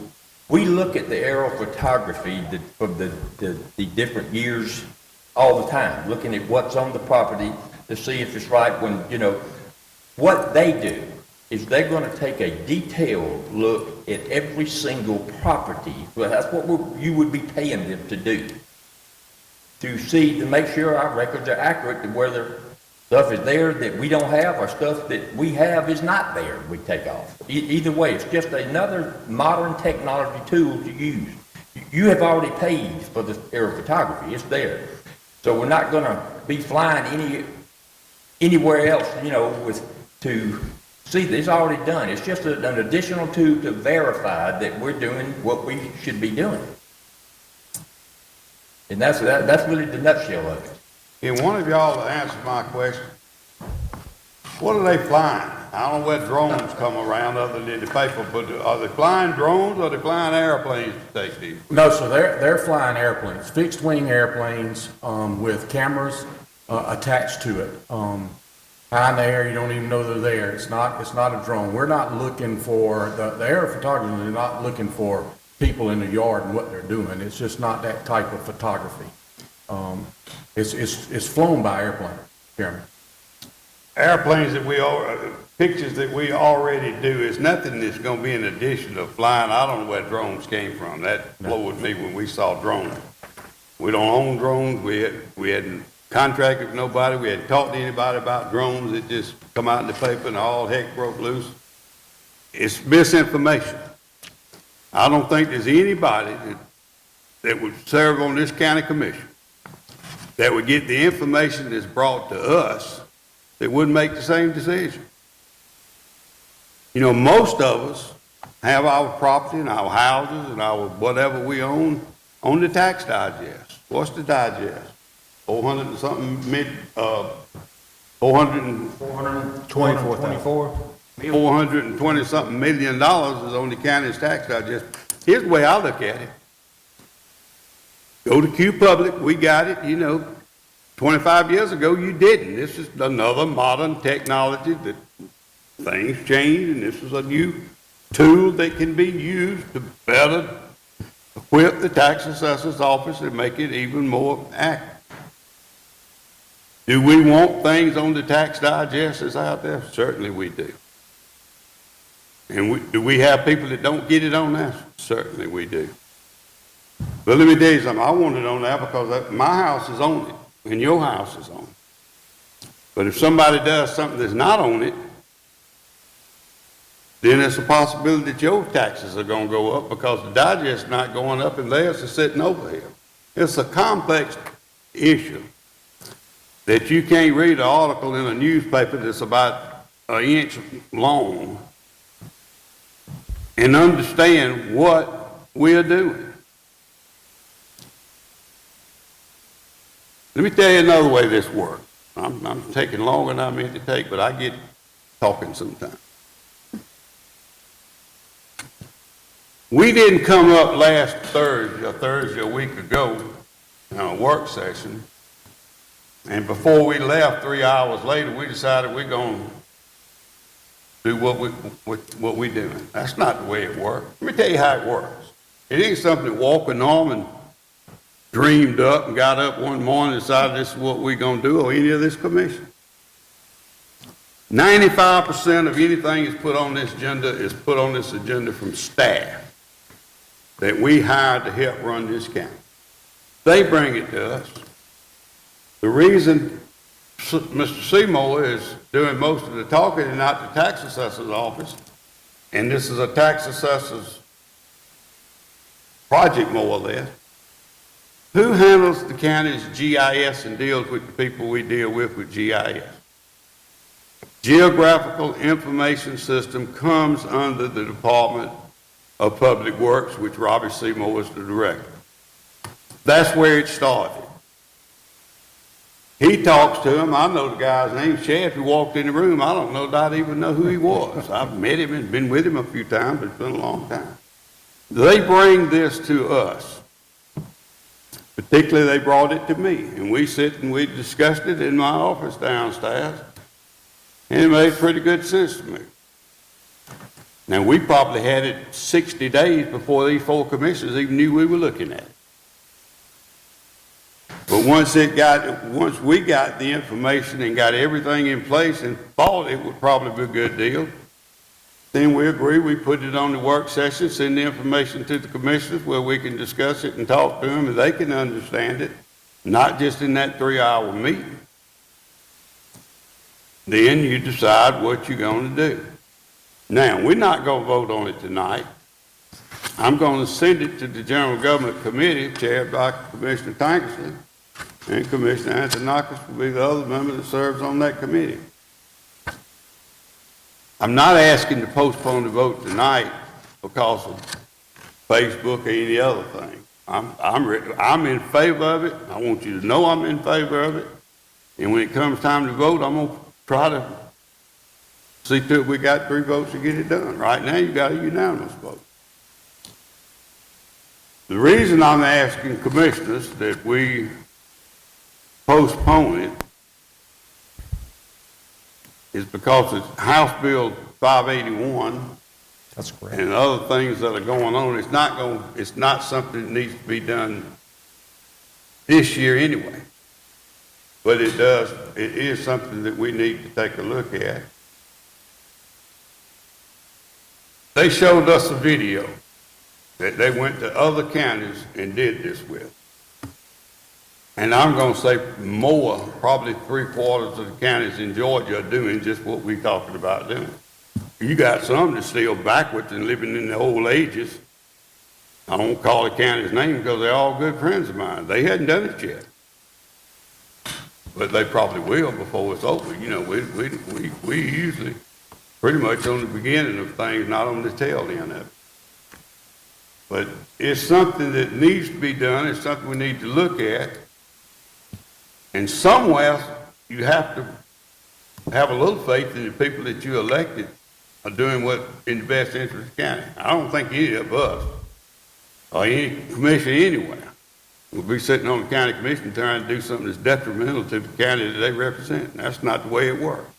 We look at the aerial photography of the different years all the time, looking at what's on the property to see if it's right. What they do is they're going to take a detailed look at every single property. Well, that's what you would be paying them to do, to make sure our records are accurate, to where the stuff is there that we don't have, or stuff that we have is not there, we take off. Either way, it's just another modern technology tool to use. You have already paid for the aerial photography. It's there. So we're not going to be flying anywhere else, to see this. It's already done. It's just an additional tool to verify that we're doing what we should be doing. And that's really the nutshell of it. And one of y'all to answer my question, what are they flying? I don't know where drones come around other than the paper, but are they flying drones or are they flying airplanes to take these? No, so they're flying airplanes, fixed wing airplanes, with cameras, attached to it. High in the air, you don't even know they're there. It's not a drone. We're not looking for, the air photographers are not looking for people in the yard and what they're doing. It's just not that type of photography. It's flown by airplane, Chairman. Airplanes that pictures that we already do is nothing that's gonna be in addition to flying. I don't know where drones came from. That floored me when we saw drones. We don't own drones. We hadn't contracted with nobody. We hadn't talked to anybody about drones. It just come out in the paper and all heck broke loose. It's misinformation. I don't think there's anybody that would serve on this county commission that would get the information that's brought to us that wouldn't make the same decision. You know, most of us have our property and our houses and our whatever we own on the tax digest. What's the digest? 400 and something 420 something $million is on the county's tax digest. Here's the way I look at it. Go to Q Public, we got it, 25 years ago you didn't. This is another modern technology that things change, and this is a new tool that can be used to better equip the tax assessor's office and make it even more accurate. Do we want things on the tax digest that's out there? Certainly we do. And do we have people that don't get it on there? Certainly we do. But let me tell you something, I want it on there because my house is on it, and your house is on it. But if somebody does something that's not on it, then it's a possibility that your taxes are going to go up because the digest is not going up and theirs is sitting over here. It's a complex issue that you can't read an article in a newspaper that's about an inch long and understand what we're doing. Let me tell you another way this works. I'm taking longer than I meant to take, but I get talking sometimes. We didn't come up last Thursday a week ago in a work session, and before we left 3 hours later, we decided we're going to do what we're doing. That's not the way it works. Let me tell you how it works. It ain't something that Walker Norman dreamed up and got up one morning and decided this is what we're going to do, or any of this commission. 95% of anything that's put on this agenda is put on this agenda from staff that we hired to help run this county. They bring it to us. The reason Mr. Seymour is doing most of the talking and not the tax assessor's office, and this is a tax assessor's project more or less, who handles the county's GIS and deals with the people we deal with GIS? Geographical Information System comes under the Department of Public Works, which Robbie Seymour was the director. That's where it started. He talks to him. I know the guy's name, Chad, who walked in the room. I don't know that I even know who he was. I've met him and been with him a few times, but it's been a long time. They bring this to us. Particularly, they brought it to me, and we sit and we discussed it in my office downstairs, and it made pretty good sense to me. Now, we probably had it 60 days before these four commissioners even knew we were looking at it. But once we got the information and got everything in place and thought it would probably be a good deal, then we agreed, we put it on the work session, send the information to the commissioners where we can discuss it and talk to them and they can understand it, not just in that 3-hour meeting. Then you decide what you're going to do. Now, we're not going to vote on it tonight. I'm going to send it to the General Government Committee, chaired by Commissioner Tankersley, and Commissioner Antonakis will be the other member that serves on that committee. I'm not asking to postpone the vote tonight because of Facebook or any other thing. I'm in favor of it. I want you to know I'm in favor of it. And when it comes time to vote, I'm gonna try to see to it we got 3 votes to get it done. Right now, you got a unanimous vote. The reason I'm asking commissioners that we postpone it is because it's House Bill 581 That's correct. and other things that are going on. It's not something that needs to be done this year anyway. But it is something that we need to take a look at. They showed us a video that they went to other counties and did this with. And I'm gonna say more, probably 3/4 of the counties in Georgia are doing just what we're talking about doing. You got some that's still backwards and living in the old ages. I won't call the county's name because they're all good friends of mine. They hadn't done it yet. But they probably will before it's over. You know, we usually pretty much on the beginning of things, not on the tail end of it. But it's something that needs to be done. It's something we need to look at. And somewhere, you have to have a little faith in the people that you elected are doing what in the best interest of the county. I don't think any of us, or any commission anywhere, will be sitting on the county commission trying to do something that's detrimental to the county that they represent. That's not the way it works.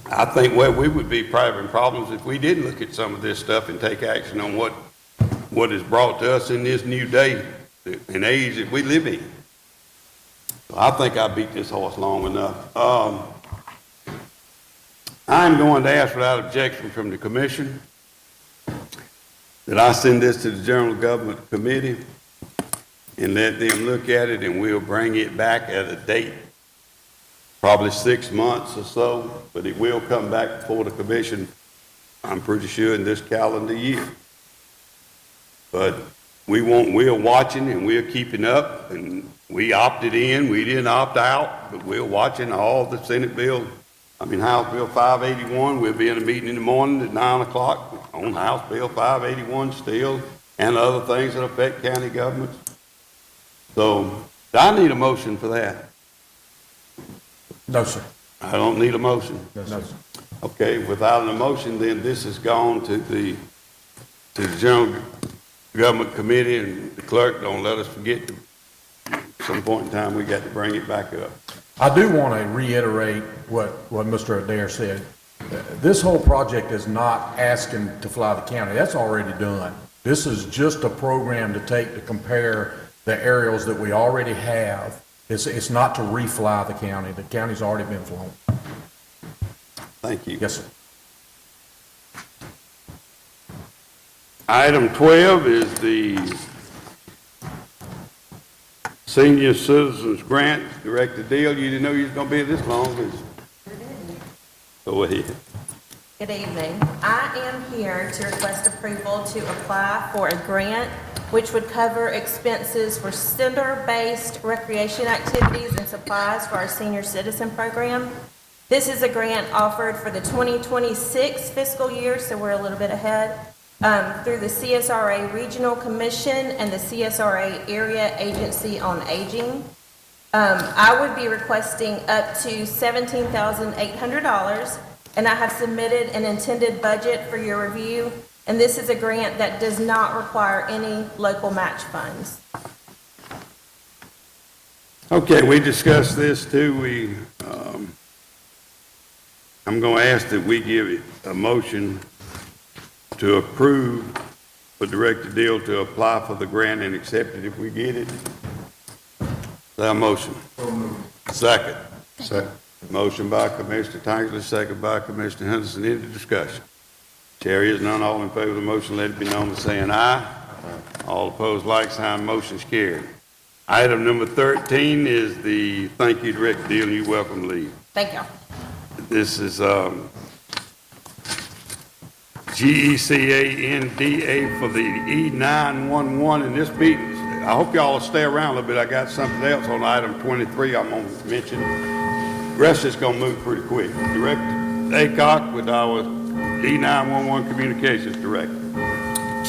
I think where we would be having problems if we didn't look at some of this stuff and take action on what is brought to us in this new day and age that we live in. So I think I beat this horse long enough. I'm going to ask without objection from the commission that I send this to the General Government Committee and let them look at it, and we'll bring it back at a date, probably 6 months or so, but it will come back before the commission, I'm pretty sure, in this calendar year. But we're watching and we're keeping up, and we opted in, we didn't opt out, but we're watching all the House Bill 581. We'll be in a meeting in the morning at 9 o'clock on House Bill 581 still, and other things that affect county governments. So I need a motion for that. No, sir. I don't need a motion. No, sir. Okay, without a motion, then this has gone to the General Government Committee, and the clerk don't let us forget to, at some point in time, we got to bring it back up. I do want to reiterate what Mr. Adair said. This whole project is not asking to fly the county. That's already done. This is just a program to take to compare the aerials that we already have. It's not to refly the county. The county's already been flown. Thank you. Yes, sir. Item 12 is the Senior Citizens Grant. Director Deal, you didn't know you was going to be this long, did you? Go ahead. Good evening. I am here to request approval to apply for a grant which would cover expenses for center-based recreation activities and supplies for our senior citizen program. This is a grant offered for the 2026 fiscal year, so we're a little bit ahead, through the CSRA Regional Commission and the CSRA Area Agency on Aging. I would be requesting up to $17,800, and I have submitted an intended budget for your review, and this is a grant that does not require any local match funds. Okay, we discussed this too. I'm going to ask that we give it a motion to approve for Director Deal to apply for the grant and accept it if we get it. Is that a motion? Second. Second. Motion by Commissioner Tangley, second by Commissioner Henderson. Any discussion? Chair is none. All in favor of the motion, let it be known by saying aye. All opposed, like sign. Motion's carried. Item number 13 is the thank you, Director Deal, and you're welcome to leave. Thank you. This is GECA-NDA for the E911 in this meeting. I hope y'all will stay around a little bit. I got something else on item 23 I'm going to mention. The rest is going to move pretty quick. Director Aycock with our E911 Communications Director.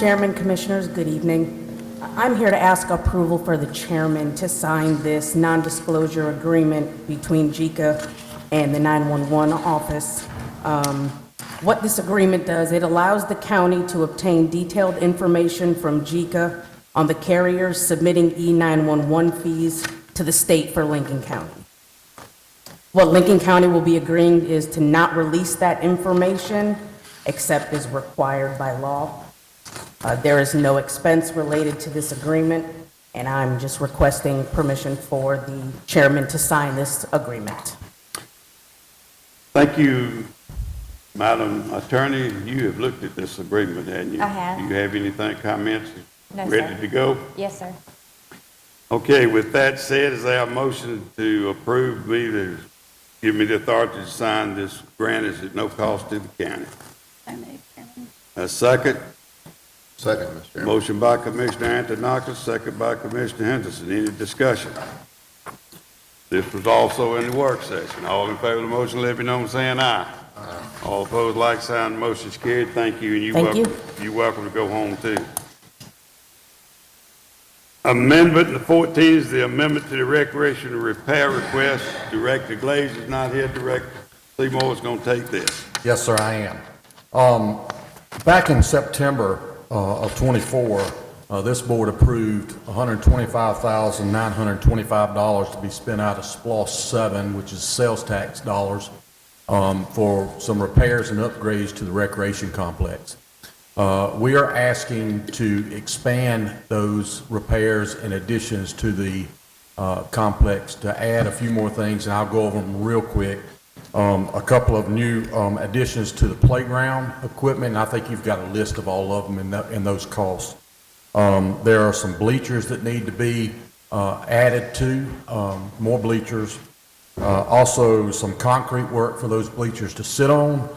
Chairman, Commissioners, good evening. I'm here to ask approval for the chairman to sign this non-disclosure agreement between JICA and the 911 office. What this agreement does, it allows the county to obtain detailed information from JICA on the carriers submitting E911 fees to the state for Lincoln County. What Lincoln County will be agreeing is to not release that information except as required by law. There is no expense related to this agreement, and I'm just requesting permission for the chairman to sign this agreement. Thank you, Madam Attorney. You have looked at this agreement, haven't you? I have. Do you have anything, comments? No, Ready sir. to go? Yes, sir. Okay, with that said, is there a motion to approve me to give me the authority to sign this grant is at no cost to the county? So moved, Chairman. A second? Second, Mr. Chairman. Motion by Commissioner Antoniakis, second by Commissioner Henderson. Any discussion? This was also in the work session. All in favor of the motion, let me know by saying aye. Aye. All opposed, like sign. Motion is carried. Thank you, and you're welcome to go home too. Amendment, the 14 is the amendment to the recreation repair request. Director Glaze is not here. Director Seymour is going to take this. Yes, sir, I am. Back in September of '24, this board approved $125,925 to be spent out of SPLOST 7, which is sales tax dollars, for some repairs and upgrades to the recreation complex. We are asking to expand those repairs and additions to the complex to add a few more things, and I'll go over them real quick. A couple of new additions to the playground equipment, and I think you've got a list of all of them in those costs. There are some bleachers that need to be added to, more bleachers. Also, some concrete work for those bleachers to sit on.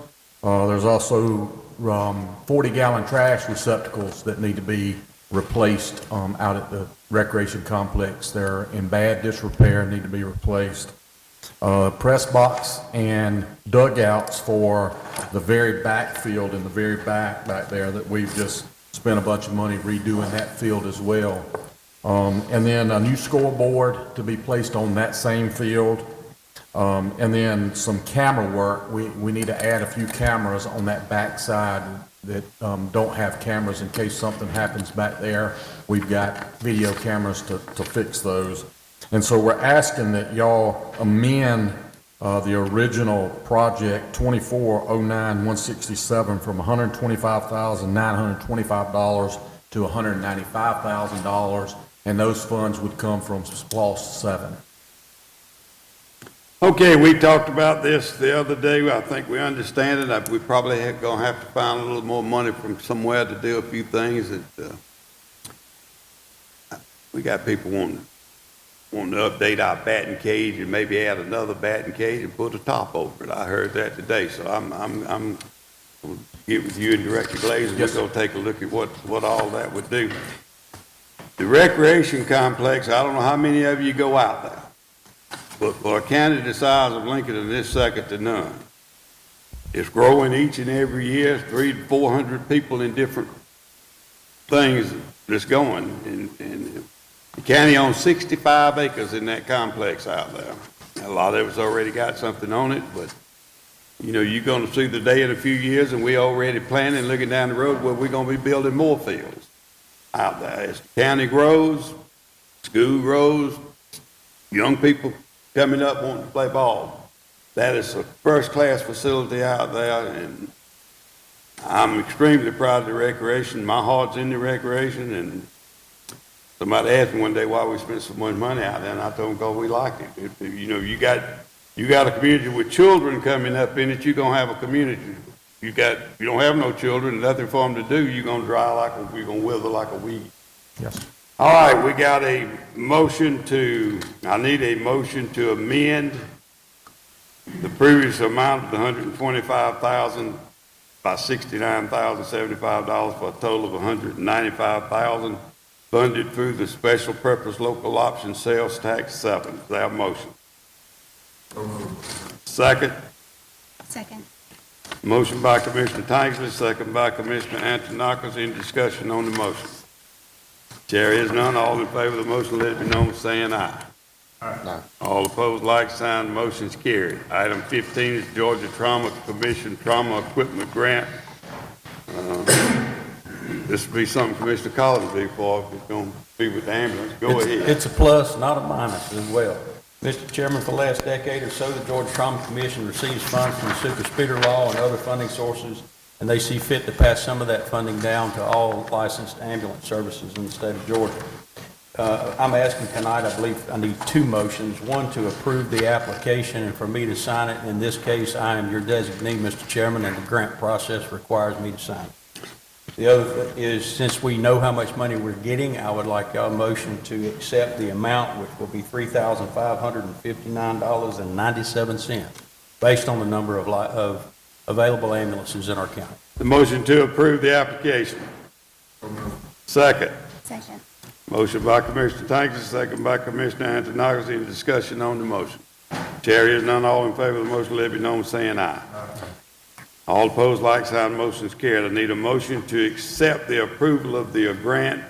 There's also 40-gallon trash receptacles that need to be replaced out at the recreation complex. They're in bad disrepair and need to be replaced. Press box and dugouts for the very back field in the very back there that we've just spent a bunch of money redoing that field as well. And then a new scoreboard to be placed on that same field. And then some camera work. We need to add a few cameras on that back side that don't have cameras in case something happens back there. We've got video cameras to fix those. And so we're asking that y'all amend the original project 2409-167 from $125,925 to $195,000, and those funds would come from SPLOST 7. Okay, we talked about this the other day. I think we understand it. We probably going to have to find a little more money from somewhere to do a few things that we got people wanting to update our batting cage and maybe add another batting cage and put a top over it. I heard that today, so I'm going to get with you and Director Glaze, and we're going to take a look at what all that would do. The recreation complex, I don't know how many of you go out there, but for a county the size of Lincoln, and it's second to none. It's growing each and every year, 300 to 400 people in different things that's going, and the county owns 65 acres in that complex out there. A lot of it's already got something on it, but you know, you're going to see the day in a few years, and we already planning, looking down the road where we're going to be building more fields out there. As the county grows, school grows, young people coming up wanting to play ball. That is a first-class facility out there, and I'm extremely proud of the recreation. My heart's in the recreation, and somebody asked me one day why we spent so much money out there, and I told them because we like it. You know, you got a community with children coming up in it, you're going to have a community. You don't have no children, nothing for them to do, you're going to you're going to wither like a weed. Yes. All right, we got a motion I need a motion to amend the previous amount of the $125,000 by $69,075 for a total of $195,000 funded through the Special Purpose Local Option Sales Tax 7. Is that a motion? Second? Second. Motion by Commissioner Tangley, second by Commissioner Antronakis. Any discussion on the motion? Chair is none. All in favor of the motion, let it be known by saying aye. Aye. All opposed, like sign. Motion's carried. Item 15 is Georgia Trauma Commission Trauma Equipment Grant. This will be something Commissioner Collins will be for if it's going to be with the ambulance. Go ahead. It's a plus, not a minus as well. Mr. Chairman, for the last decade or so, the Georgia Trauma Commission receives funds from the super speeder law and other funding sources, and they see fit to pass some of that funding down to all licensed ambulance services in the state of Georgia. I'm asking tonight, I believe I need two motions. One, to approve the application, and for me to sign it. In this case, I am your designee, Mr. Chairman, and the grant process requires me to sign it. The other is, since we know how much money we're getting, I would like a motion to accept the amount, which will be $3,559.97, based on the number of available ambulances in our county. The motion to approve the application. Second. Second. Motion by Commissioner Tangley, second by Commissioner Antronakis. Any discussion on the motion? Chair is none. All in favor of the motion, let it be known by saying aye. All opposed, like sign. Motion is carried. I need a motion to accept the approval of the grant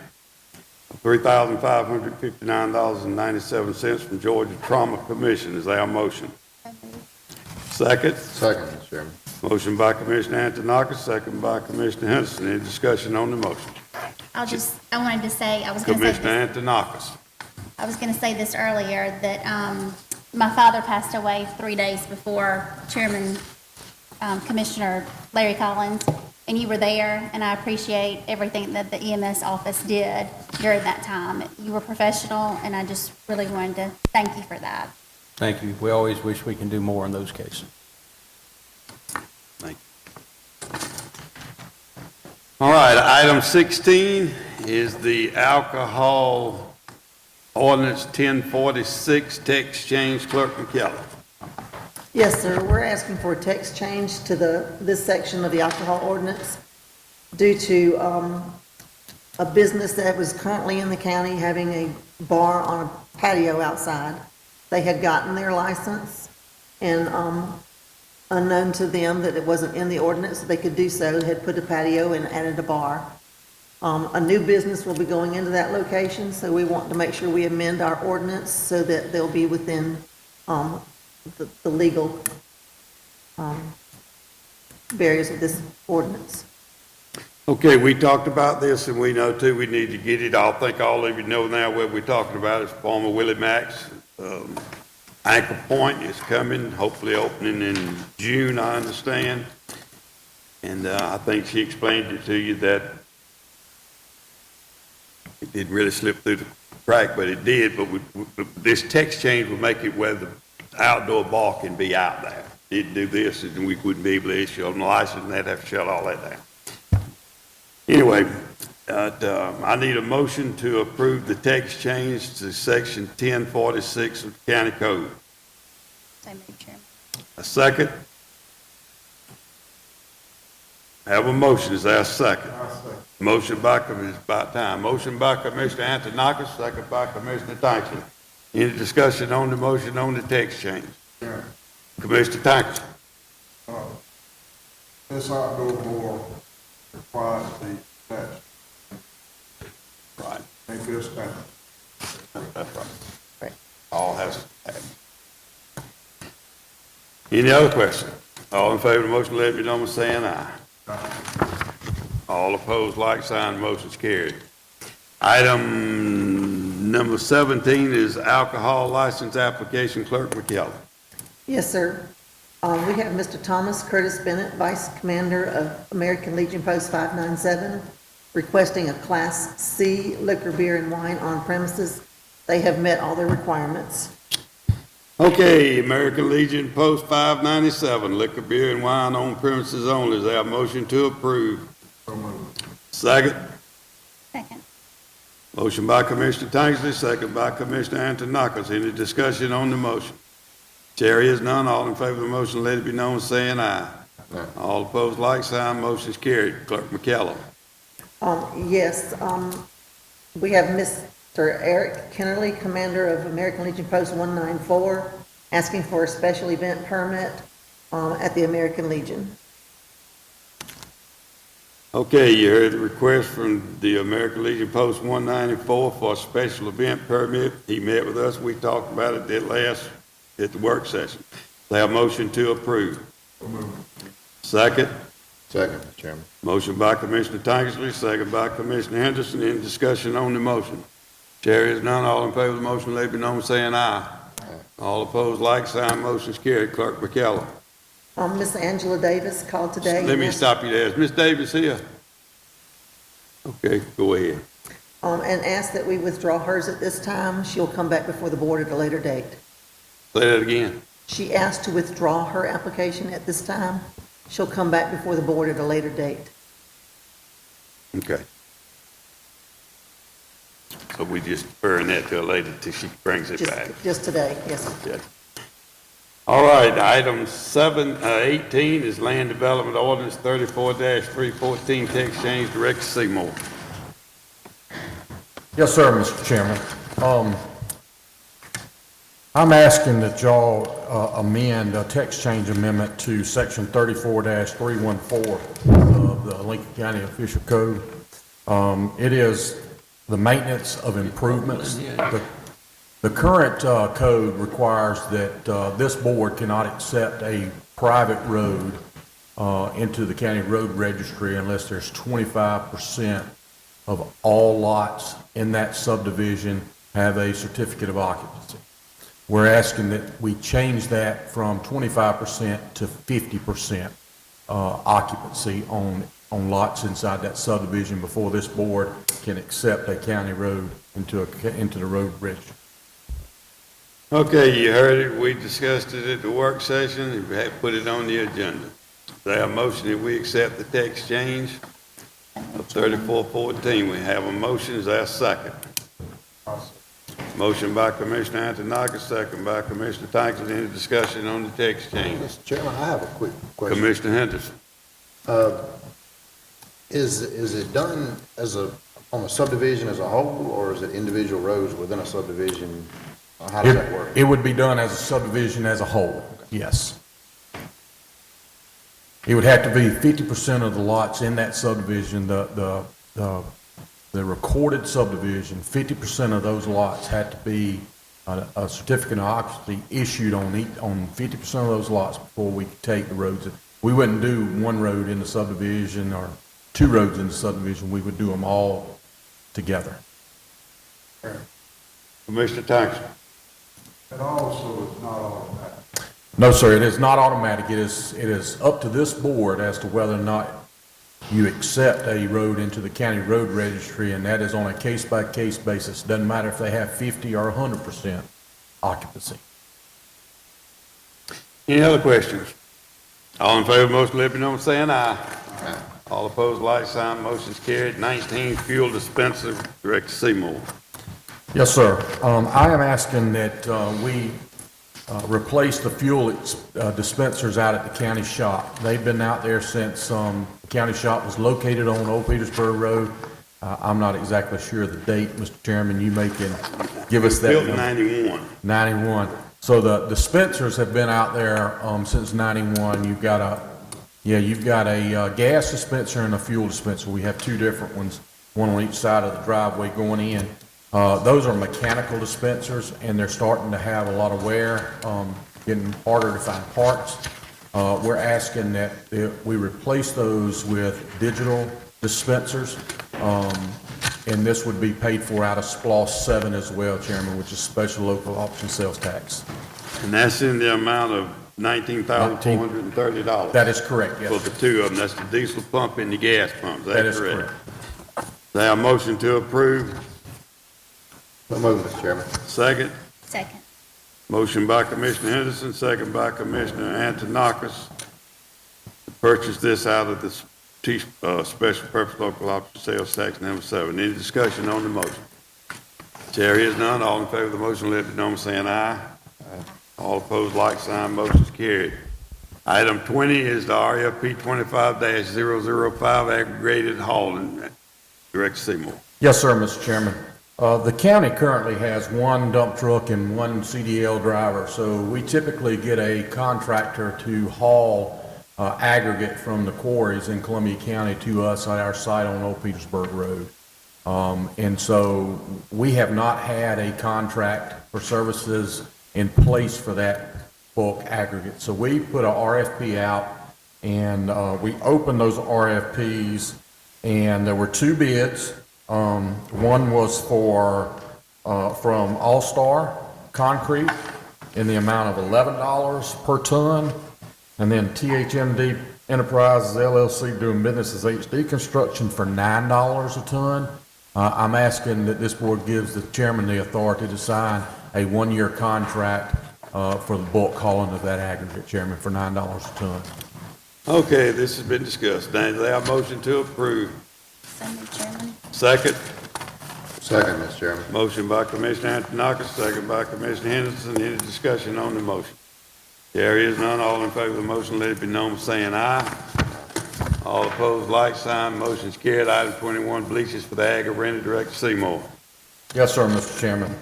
of $3,559.97 from Georgia Trauma Commission. Is there a motion? Second. Second, Mr. Chairman. Motion by Commissioner Antronakis, second by Commissioner Henderson. Any discussion on the motion? I wanted to say, I was going to say Commissioner this, Antronakis. I was going to say this earlier, that my father passed away 3 days before Chairman Commissioner Larry Collins, and you were there, and I appreciate everything that the EMS office did during that time. You were professional, and I just really wanted to thank you for that. Thank you. We always wish we can do more in those cases. Thank you. All right, item 16 is the alcohol ordinance 1046, text change. Clerk McKellar. Yes, sir. We're asking for a text change to this section of the alcohol ordinance due to a business that was currently in the county having a bar on a patio outside. They had gotten their license, and unknown to them that it wasn't in the ordinance, they could do so, had put a patio and added a bar. A new business will be going into that location, so we want to make sure we amend our ordinance so that they'll be within the legal barriers of this ordinance. Okay, we talked about this, and we know too, we need to get it. I think all of you know now what we're talking about. It's former Willie Mack's. Anchor Point is coming, hopefully opening in June, I understand. And I think she explained it to you that it didn't really slip through the crack, but it did. But this text change will make it where the outdoor bar can be out there. Didn't do this, and we wouldn't be able to issue a license, and they'd have to shut all that down. Anyway, I need a motion to approve the text change to section 1046 of the county code. So moved, Chairman. A second? Have a motion. Is there a second? Motion by Commissioner, about time. Motion by Commissioner Antronakis, second by Commissioner Tangley. Any discussion on the motion on the text change? Yeah. Commissioner Tangley. This outdoor bar requires the tax. Right. Ain't this kind. That's right. All has to happen. Any other question? All in favor of the motion, let it be known by saying aye. All opposed, like sign. Motion's carried. Item number 17 is alcohol license application. Clerk McKellar. Yes, sir. We have Mr. Thomas Curtis Bennett, Vice Commander of American Legion Post 597, requesting a Class C liquor, beer, and wine on premises. They have met all their requirements. Okay, American Legion Post 597, liquor, beer, and wine on premises only. Is there a motion to approve? Second. Second. Motion by Commissioner Tangley, second by Commissioner Antronakis. Any discussion on the motion? Chair is none. All in favor of the motion, let it be known saying aye. Aye. All opposed, like sign. Motion is carried. Clerk McKellar. Yes, we have Mr. Eric Kennerly, Commander of American Legion Post 194, asking for a special event permit at the American Legion. Okay, you heard the request from the American Legion Post 194 for a special event permit. He met with us, we talked about it at the work session. They have motion to approve. Second? Second, Mr. Chairman. Motion by Commissioner Tankersley, second by Commissioner Henderson. Any discussion on the motion? Chair is none. All in favor of the motion, let it be known by saying aye. All opposed, like sign. Motion is carried. Clerk McKellar. Miss Angela Davis called today. Let me stop you there. Is Ms. Davis here? Okay, go ahead. And asked that we withdraw hers at this time. She'll come back before the board at a later date. Say that again. She asked to withdraw her application at this time. She'll come back before the board at a later date. Okay. So we just deferring that till later till she brings it back. Just today, yes. Yeah. All right, item 18 is Land Development Ordinance 34-314, text change, Director Seymour. Yes, sir, Mr. Chairman. I'm asking that y'all amend a text change amendment to section 34-314 of the Lincoln County Official Code. It is the maintenance of improvements. The current code requires that this board cannot accept a private road into the county road registry unless there's 25% of all lots in that subdivision have a certificate of occupancy. We're asking that we change that from 25% to 50% occupancy on lots inside that subdivision before this board can accept a county road into the road registry. Okay, you heard it. We discussed it at the work session and we had put it on the agenda. They have a motion that we accept the text change of 3414. We have a motion. Is there a second? Motion by Commissioner Antonakis, second by Commissioner Tankersley. Any discussion on the text change? Mr. Chairman, I have a quick question. Commissioner Henderson. Is it done on a subdivision as a whole, or is it individual roads within a subdivision? How does that work? It would be done as a subdivision as a whole, yes. It would have to be 50% of the lots in that subdivision, the recorded subdivision, 50% of those lots had to be a certificate of occupancy issued on 50% of those lots before we could take the roads. We wouldn't do one road in the subdivision or two roads in the subdivision. We would do them all together. Commissioner Tankersley. It also is not automatic. No, sir, it is not automatic. It is up to this board as to whether or not you accept a road into the county road registry, and that is on a case-by-case basis. Doesn't matter if they have 50 or 100% occupancy. Any other questions? All in favor of the motion, let me know by saying aye. Aye. All opposed, like sign. Motion's carried. 19, fuel dispenser, Director Seymour. Yes, sir. I am asking that we replace the fuel dispensers out at the county shop. They've been out there since the county shop was located on Old Petersburg Road. I'm not exactly sure of the date, Mr. Chairman. You may can give us that. Built in 91. 91. So the dispensers have been out there since 91. You've got a gas dispenser and a fuel dispenser. We have two different ones, one on each side of the driveway going in. Those are mechanical dispensers, and they're starting to have a lot of wear, getting harder to find parts. We're asking that we replace those with digital dispensers, and this would be paid for out of SPLOST 7 as well, Chairman, which is Special Local Option Sales Tax. And that's in the amount of $19,430. That is correct, yes. For the two of them, that's the diesel pump and the gas pump. That is correct. They have a motion to approve. So moved, Mr. Chairman. Second. Second. Motion by Commissioner Henderson, second by Commissioner Antonakis to purchase this out of the Special Purpose Local Option Sales Tax number 7. Any discussion on the motion? Chair is none. All in favor of the motion, let it know by saying aye. All opposed, like sign. Motion's carried. Item 20 is the RFP 25-005 aggregated hauling. Director Seymour. Yes, sir, Mr. Chairman. The county currently has one dump truck and one CDL driver, so we typically get a contractor to haul aggregate from the quarries in Columbia County to us at our site on Old Petersburg Road. And so we have not had a contract for services in place for that bulk aggregate. So we put a RFP out, and we opened those RFPs, and there were 2 bids. One was from All Star Concrete in the amount of $11 per ton, and then THMD Enterprises LLC, doing business as HD Construction, for $9 a ton. I'm asking that this board gives the chairman the authority to sign a 1-year contract for the bulk hauling of that aggregate, Chairman, for $9 a ton. Okay, this has been discussed. Now, is there a motion to approve? So moved, Chairman. Second? Second, Mr. Chairman. Motion by Commissioner Antoniakis, second by Commissioner Henderson. Any discussion on the motion? There is none. All in favor of the motion, let it be known by saying aye. All opposed, like sign. Motion's carried. Item 21, bleachers for the Ag Arena, Director Seymour. Yes, sir, Mr. Chairman.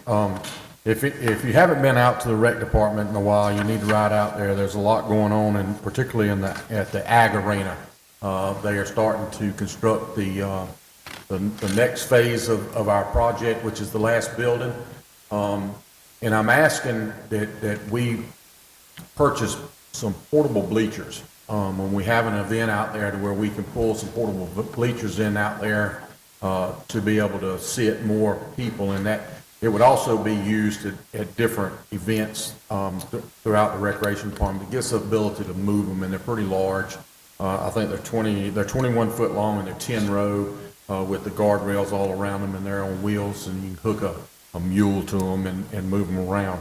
If you haven't been out to the rec department in a while, you need to ride out there. There's a lot going on, and particularly at the Ag Arena. They are starting to construct the next phase of our project, which is the last building. And I'm asking that we purchase some portable bleachers. When we have an event out there to where we can pull some portable bleachers in out there to be able to sit more people, and that it would also be used at different events throughout the recreation department. It gives us the ability to move them, and they're pretty large. I think they're 21 foot long, and they're 10 row with the guardrails all around them, and they're on wheels, and you can hook a mule to them and move them around.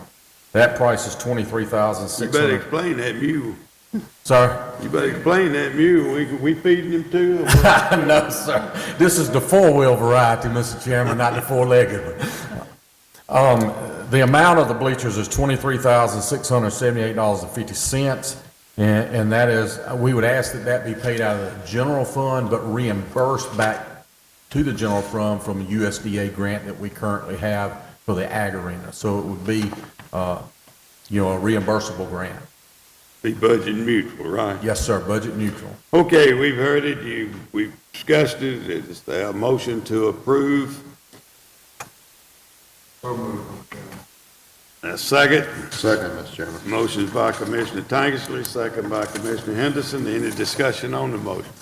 That price is $23,600. You better explain that mule. Sir? You better explain that mule. We feeding him too? No, sir. This is the 4-wheel variety, Mr. Chairman, not the 4-legged one. The amount of the bleachers is $23,678.50. And that is, we would ask that be paid out of the general fund, but reimbursed back to the general fund from a USDA grant that we currently have for the Ag Arena. So it would be, a reimbursable grant. Be budget neutral, right? Yes, sir, budget neutral. Okay, we've heard it. We've discussed it. Is there a motion to approve? So moved. A second? Second, Mr. Chairman. Motion's by Commissioner Tankersley, second by Commissioner Henderson. Any discussion on the motion?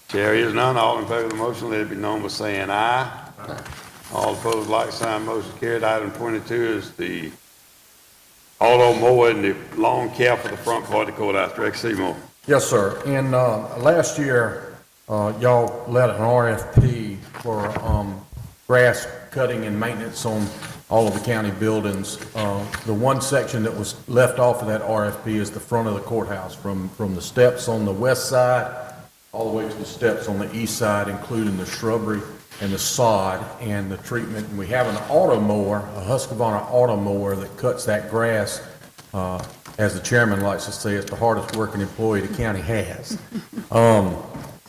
Chair is none. All in favor of the motion, let it be known by saying aye. Aye. All opposed, like sign. Motion carried. Item 22 is the auto mower and the lawn care for the front part of the courthouse. Director Seymour. Yes, sir. And last year, y'all let an RFP for grass cutting and maintenance on all of the county buildings. The one section that was left off of that RFP is the front of the courthouse, from the steps on the west side all the way to the steps on the east side, including the shrubbery and the sod and the treatment. And we have an auto mower, a Husqvarna auto mower that cuts that grass. As the chairman likes to say, it's the hardest working employee the county has.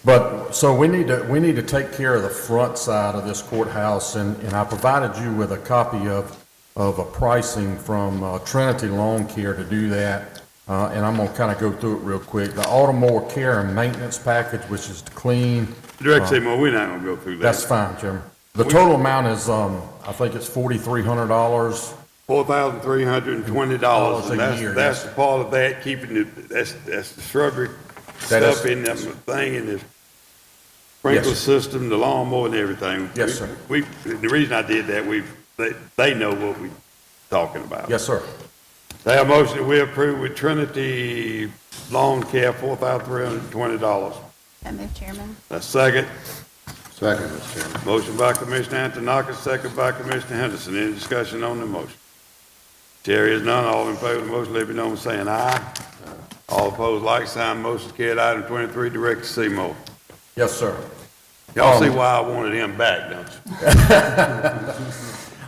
But so we need to take care of the front side of this courthouse, and I provided you with a copy of a pricing from Trinity Lawn Care to do that. And I'm gonna kind of go through it real quick. The auto mower care and maintenance package, which is to clean. Director Seymour, we're not gonna go through that. That's fine, Chairman. The total amount is, I think it's $4,300. $4,320, and a year, that's the part of that, that's the shrubbery stuff in that thing, and the sprinkler system, the lawnmower and everything. Yes, sir. The reason I did that, they know what we're talking about. Yes, sir. They have a motion that we approve with Trinity Lawn Care, $4,320. So moved, Chairman. That's second. Second, Mr. Chairman. Motion by Commissioner Antoniakis, second by Commissioner Henderson. Any discussion on the motion? Chair is none. All in favor of the motion, let it be known by saying aye. All opposed, like sign. Motion carried. Item 23, Director Seymour. Yes, sir. Y'all see why I wanted him back, don't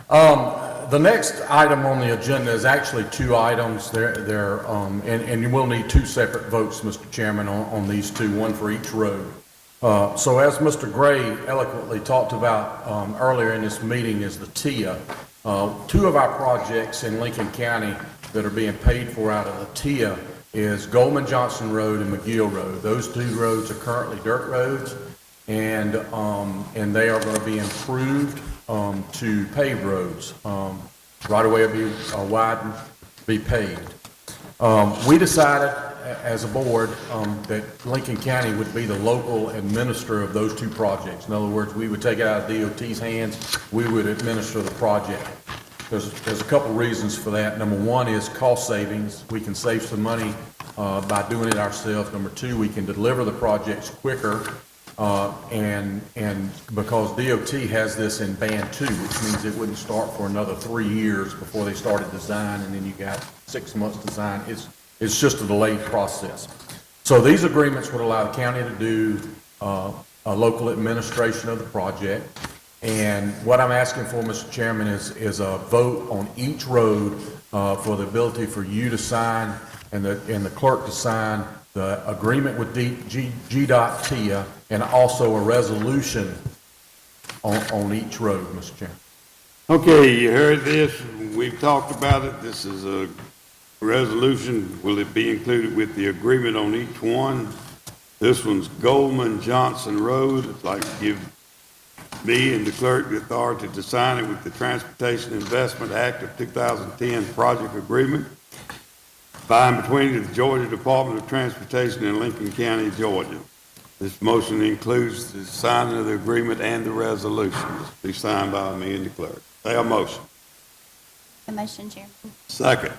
you? The next item on the agenda is actually 2 items. And you will need 2 separate votes, Mr. Chairman, on these 2, one for each road. So as Mr. Gray eloquently talked about earlier in this meeting is the TIA. 2 of our projects in Lincoln County that are being paid for out of the TIA is Goldman Johnson Road and McGill Road. Those two roads are currently dirt roads, and they are going to be improved to paved roads. Right away will be widened, be paved. We decided as a board that Lincoln County would be the local administrator of those two projects. In other words, we would take it out of DOT's hands, we would administer the project. There's a couple reasons for that. Number one is cost savings. We can save some money by doing it ourselves. Number two, we can deliver the projects quicker, and because DOT has this in band 2, which means it wouldn't start for another 3 years before they started design, and then you got 6 months design. It's just a delayed process. So these agreements would allow the county to do a local administration of the project. And what I'm asking for, Mr. Chairman, is a vote on each road for the ability for you to sign and the clerk to sign the agreement with GDOT TIA, and also a resolution on each road, Mr. Chairman. Okay, you heard this, we've talked about it, this is a resolution, will it be included with the agreement on each one? This one's Goldman Johnson Road. I'd like to give me and the clerk the authority to sign it with the Transportation Investment Act of 2010 project agreement by and between the Georgia Department of Transportation and Lincoln County, Georgia. This motion includes the signing of the agreement and the resolution. This will be signed by me and the clerk. Say a motion. The motion, Chairman. Second.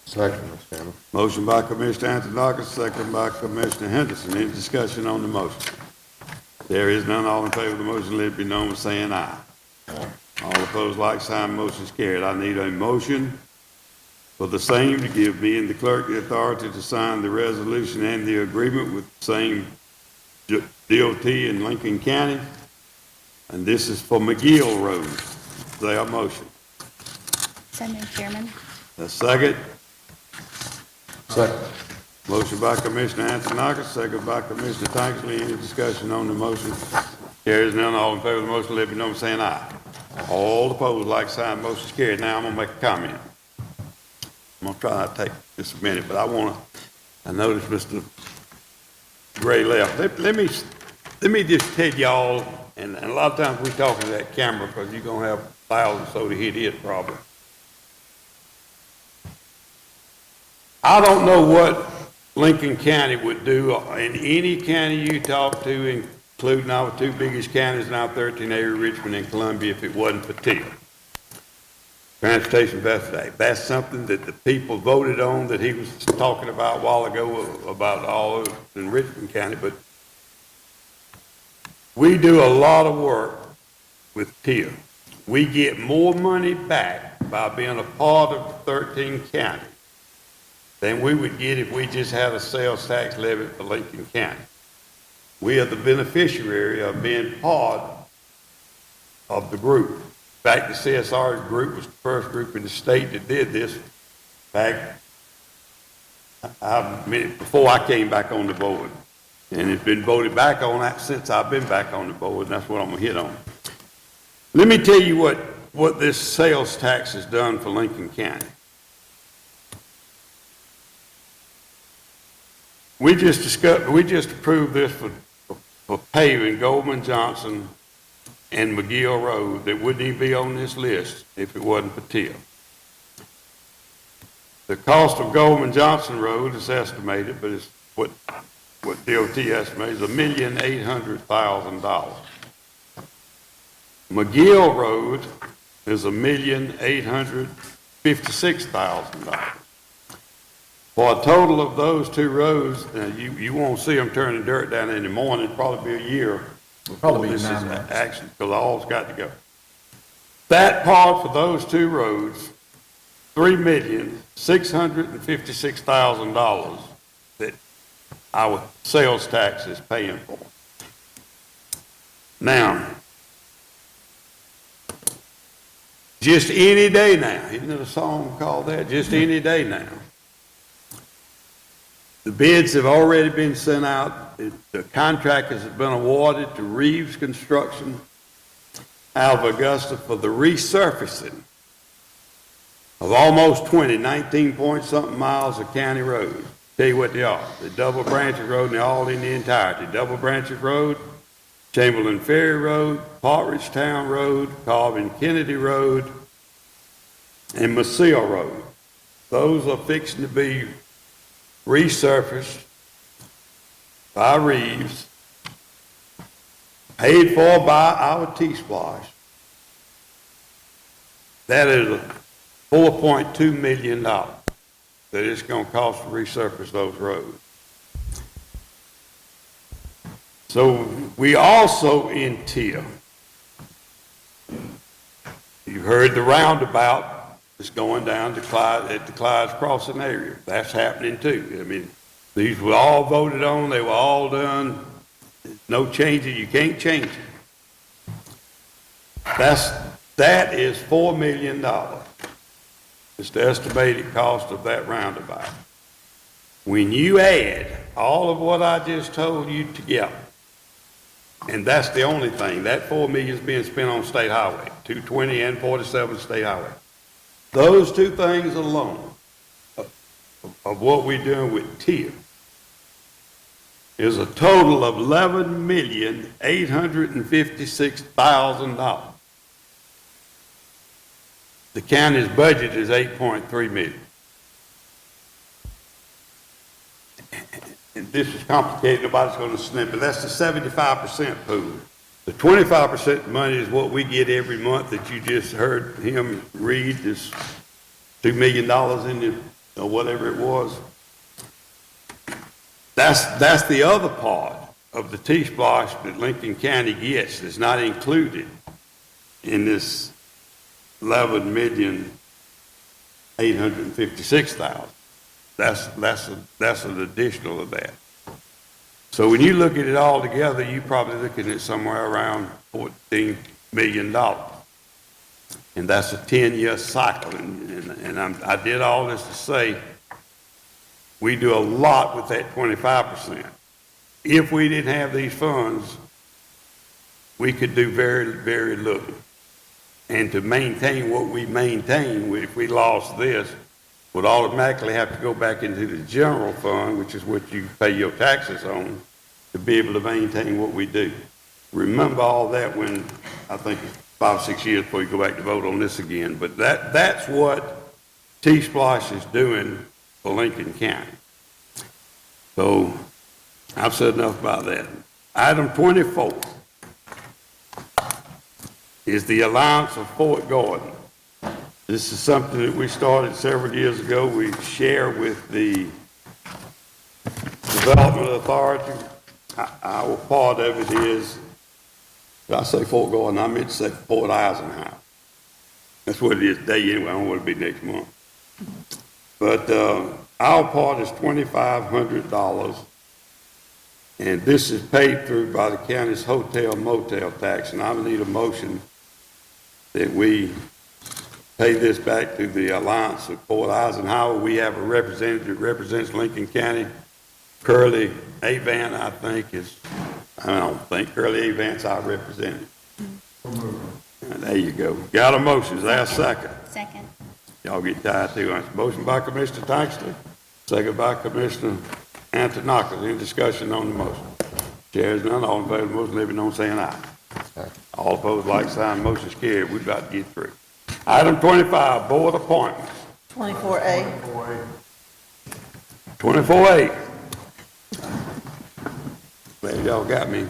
Second, Mr. Chairman. Motion by Commissioner Anthonokus, second by Commissioner Henderson. Any discussion on the motion? There is none. All in favor of the motion, let it be known by saying aye. All opposed, like sign. Motion is carried. I need a motion for the same to give me and the clerk the authority to sign the resolution and the agreement with the same DOT in Lincoln County. And this is for McGill Road. Say a motion. So moved, Chairman. A second. Second. Motion by Commissioner Anthonokus, second by Commissioner Tankersley. Any discussion on the motion? Carries none. All in favor of the motion, let me know by saying aye. All opposed, like sign. Motion is carried. Now I'm gonna make a comment. I'm gonna try not to take just a minute, but I noticed Mr. Gray left. Let me just tell y'all, and a lot of times we talking to that camera because you're gonna have thousands so to hit it probably. I don't know what Lincoln County would do in any county you talk to, including our two biggest counties now, 1380, Richmond and Columbia, if it wasn't for TIA. Transportation Investment Act. That's something that the people voted on that he was talking about a while ago about all in Richmond County, but we do a lot of work with TIA. We get more money back by being a part of 13 counties than we would get if we just had a sales tax levy for Lincoln County. We are the beneficiary of being part of the group. In fact, the CSR group was the first group in the state that did this back before I came back on the board. And it's been voted back on that since I've been back on the board, and that's what I'm gonna hit on. Let me tell you what this sales tax has done for Lincoln County. We just approved this for paving Goldman Johnson and McGill Road that wouldn't even be on this list if it wasn't for TIA. The cost of Goldman Johnson Road is estimated, but it's what DOT estimates, $1,800,000. McGill Road is $1,856,000. For a total of those two roads, you won't see them turning dirt down in the morning. It'll probably be a year. Probably this 9 is months. action, because all's got to go. That part for those two roads, $3,656,000 that our sales tax is paying for. Now, just any day now, isn't it a song called that? Just any day now. The bids have already been sent out. The contractors have been awarded to Reeves Construction out of Augusta for the resurfacing of almost 19 point something miles of county roads. Tell you what they are. The Double Branches Road, and they're all in the entirety. Double Branches Road, Chamberlain Ferry Road, Partridge Town Road, Calvin Kennedy Road, and Maceo Road. Those are fixing to be resurfaced by Reeves, paid for by our T-Splosh. That is $4.2 million that it's going to cost to resurface those roads. So we also in TIA, you heard the roundabout is going down to Clyde, at the Clyde's Crossing area. That's happening too. I mean, these were all voted on, they were all done. No changes, you can't change it. That is $4 million. It's the estimated cost of that roundabout. When you add all of what I just told you together, and that's the only thing, that $4 million is being spent on state highway, 220 and 47 state highway. Those two things alone of what we're doing with TIA is a total of $11,856,000. The county's budget is $8.3 million. And this is complicated, nobody's going to snip it. That's the 75% pool. The 25% money is what we get every month that you just heard him read, this $2 million in the, or whatever it was. That's the other part of the T-Splosh that Lincoln County gets that's not included in this $11,856,000. That's an additional of that. So when you look at it all together, you're probably looking at somewhere around $14 million. And that's a 10-year cycle. And I did all this to say we do a lot with that 25%. If we didn't have these funds, we could do very, very little. And to maintain what we maintain, if we lost this, would automatically have to go back into the general fund, which is what you pay your taxes on, to be able to maintain what we do. Remember all that when, I think, 5 or 6 years before you go back to vote on this again. But that's what T-Splosh is doing for Lincoln County. So I've said enough about that. Item 24 is the Alliance of Fort Gordon. This is something that we started several years ago. We share with the Development Authority. Our part of it is, did I say Fort Gordon? I meant to say Fort Eisenhower. That's what it is today anyway. I don't know what it'll be next month. But our part is $2,500. And this is paid through by the county's hotel motel tax. And I need a motion that we pay this back to the Alliance of Fort Eisenhower. We have a representative that represents Lincoln County. Curly Avant, I think, Curly Avant's our representative. There you go. Got a motion. Is there a second? Second. Y'all get tired too. Motion by Commissioner Tanksley, second by Commissioner Antonakis. Any discussion on the motion? Chair is none. All in favor of the motion, let me know saying aye. All opposed, like sign. Motion's carried. We're about to get through. Item 25, board appointments. 24A. 24A. Glad y'all got me.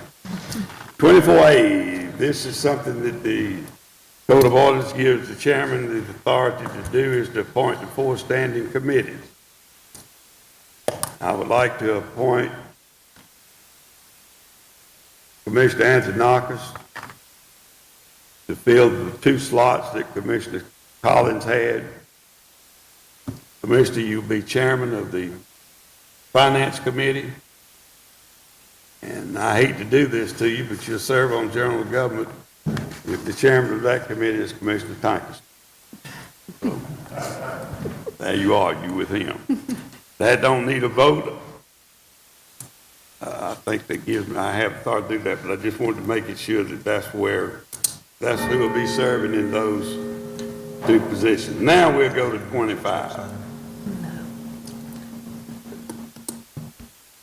24A, this is something that the Code of Ordinance gives the chairman the authority to do, is to appoint the 4 standing committees. I would like to appoint Commissioner Antonakis to fill the 2 slots that Commissioner Collins had. Commissioner, you'll be chairman of the Finance Committee. And I hate to do this to you, but you'll serve on general government if the chairman of that committee is Commissioner Tanksley. So, there you are, you with him. That don't need a vote. I think that gives me, I have authority to do that, but I just wanted to make it sure that that's who will be serving in those 2 positions. Now we'll go to 25.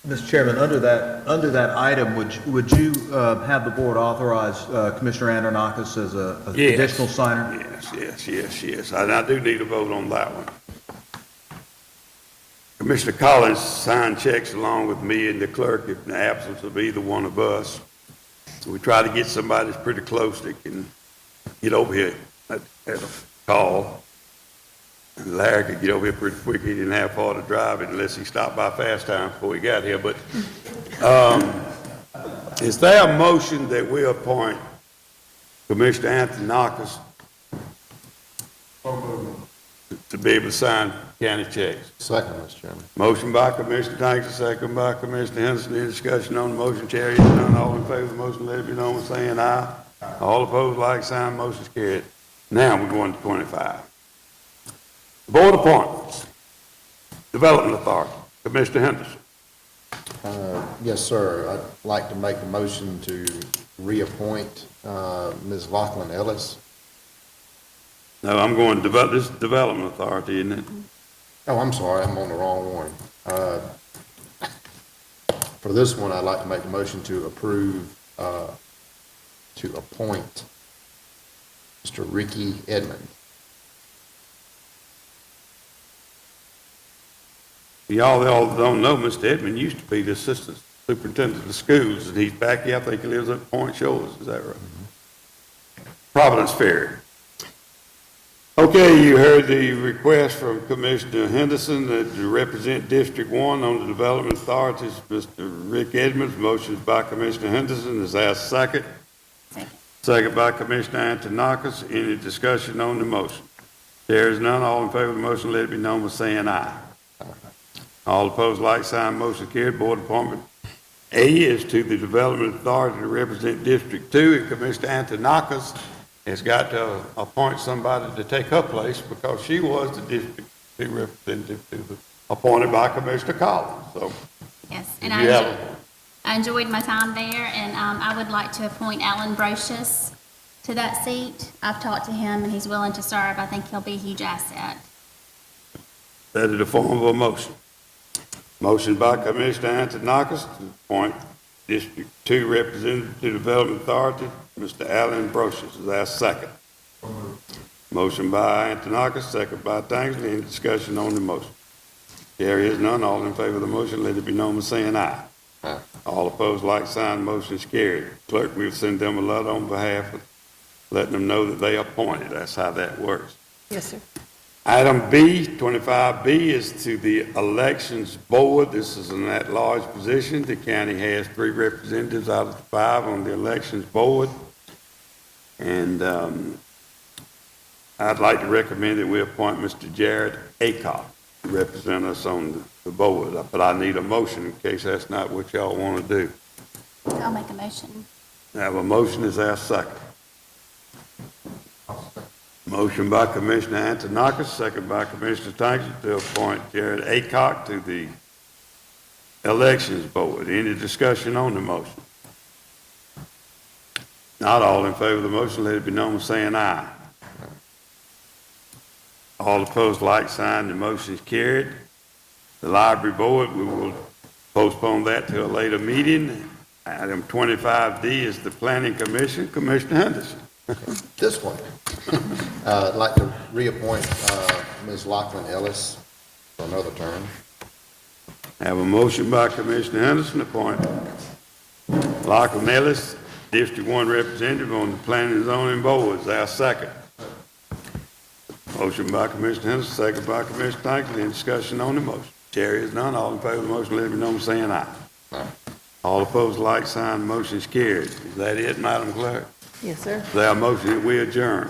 Mr. Chairman, under that item, would you have the board authorize Commissioner Andronakis as a Yes. additional signer? Yes. I do need a vote on that one. Commissioner Collins signed checks along with me and the clerk in the absence of either one of us. So we try to get somebody that's pretty close that can get over here at a call. And Larry could get over here pretty quick. He didn't have far to drive unless he stopped by Fast Time before he got here. But is there a motion that we appoint Commissioner Anthony Knockers to be able to sign county checks? Second, Mr. Chairman. Motion by Commissioner Tanker, second by Commissioner Henderson. Any discussion on the motion? Chair is none. All in favor of the motion, let it be known by saying aye. All opposed, like sign. Motion is carried. Now we're going to 25. Board appointments. Development Authority. Commissioner Henderson. Yes, sir. I'd like to make a motion to reappoint Ms. Lachlan Ellis. No, I'm going to this is Development Authority, isn't it? Oh, I'm sorry, I'm on the wrong one. For this one, I'd like to make a motion to approve, to appoint Mr. Ricky Edmonds. Y'all all don't know, Mr. Edmond used to be the Assistant Superintendent of Schools, and he's back here. I think he lives at Point Shores. Is that right? Providence Ferry. Okay, you heard the request from Commissioner Henderson to represent District 1 on the Development Authorities, Mr. Rick Edmonds. Motion is by Commissioner Henderson. Is there a second? Second by Commissioner Antonakis. Any discussion on the motion? There is none. All in favor of the motion, let it be known by saying aye. All opposed, like sign. Motion carried. Board appointment A is to the Development Authority to represent District 2, and Commissioner Antonakis has got to appoint somebody to take her place because she was the District 2 representative appointed by Commissioner Collins. So, Yes, and you have I enjoyed my time there, and I would like to appoint Alan Brocious to that seat. I've talked to him, and he's willing to serve. I think he'll be a huge asset. that is the form of a motion. Motion by Commissioner Antonakis to appoint District 2 representative to the Development Authority, Mr. Alan Brocious. Is there a second? Motion by Antonakis, second by Tangsley. Any discussion on the motion? There is none. All in favor of the motion, let it be known by saying aye. Aye. All opposed, like sign. Motion is carried. Clerk will send them a letter on behalf of letting them know that they appointed. That's how that works. Yes, sir. Item B, 25B, is to the Elections Board. This is an at-large position. The county has 3 representatives out of the 5 on the Elections Board. And I'd like to recommend that we appoint Mr. Jared Acock to represent us on the board. But I need a motion in case that's not what y'all want to do. I'll make a motion. I have a motion. Is there a second? Motion by Commissioner Antonakis, second by Commissioner Tanker to appoint Jared Acock to the Elections Board. Any discussion on the motion? Not all in favor of the motion, let it be known by saying aye. All opposed, like sign. The motion is carried. The Library Board, we will postpone that to a later meeting. Item 25D is the Planning Commission. Commissioner Henderson. This one. I'd like to reappoint Ms. Lachlan Ellis for another term. Have a motion by Commissioner Henderson to appoint Lachlan Ellis, District 1 representative on the Planning and Zoning Board. Is there a second? Motion by Commissioner Henderson, second by Commissioner Tanker. Any discussion on the motion? Chair is none. All in favor of the motion, let it be known by saying aye. Aye. All opposed, like sign. Motion is carried. Is that it, Madam Clerk? Yes, sir. Is there a motion that we adjourn?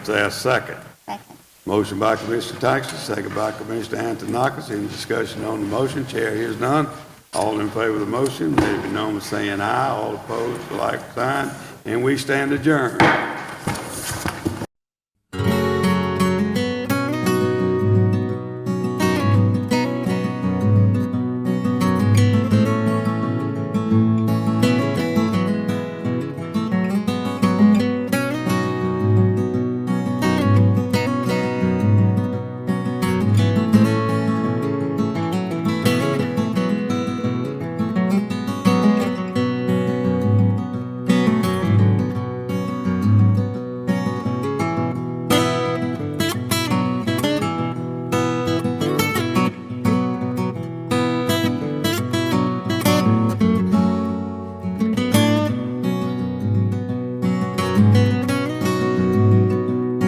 Is there a second? Second. Motion by Commissioner Tanker, second by Commissioner Antonakis. Any discussion on the motion? Chair hears none. All in favor of the motion, let it be known by saying aye. All opposed, like sign. And we stand adjourned.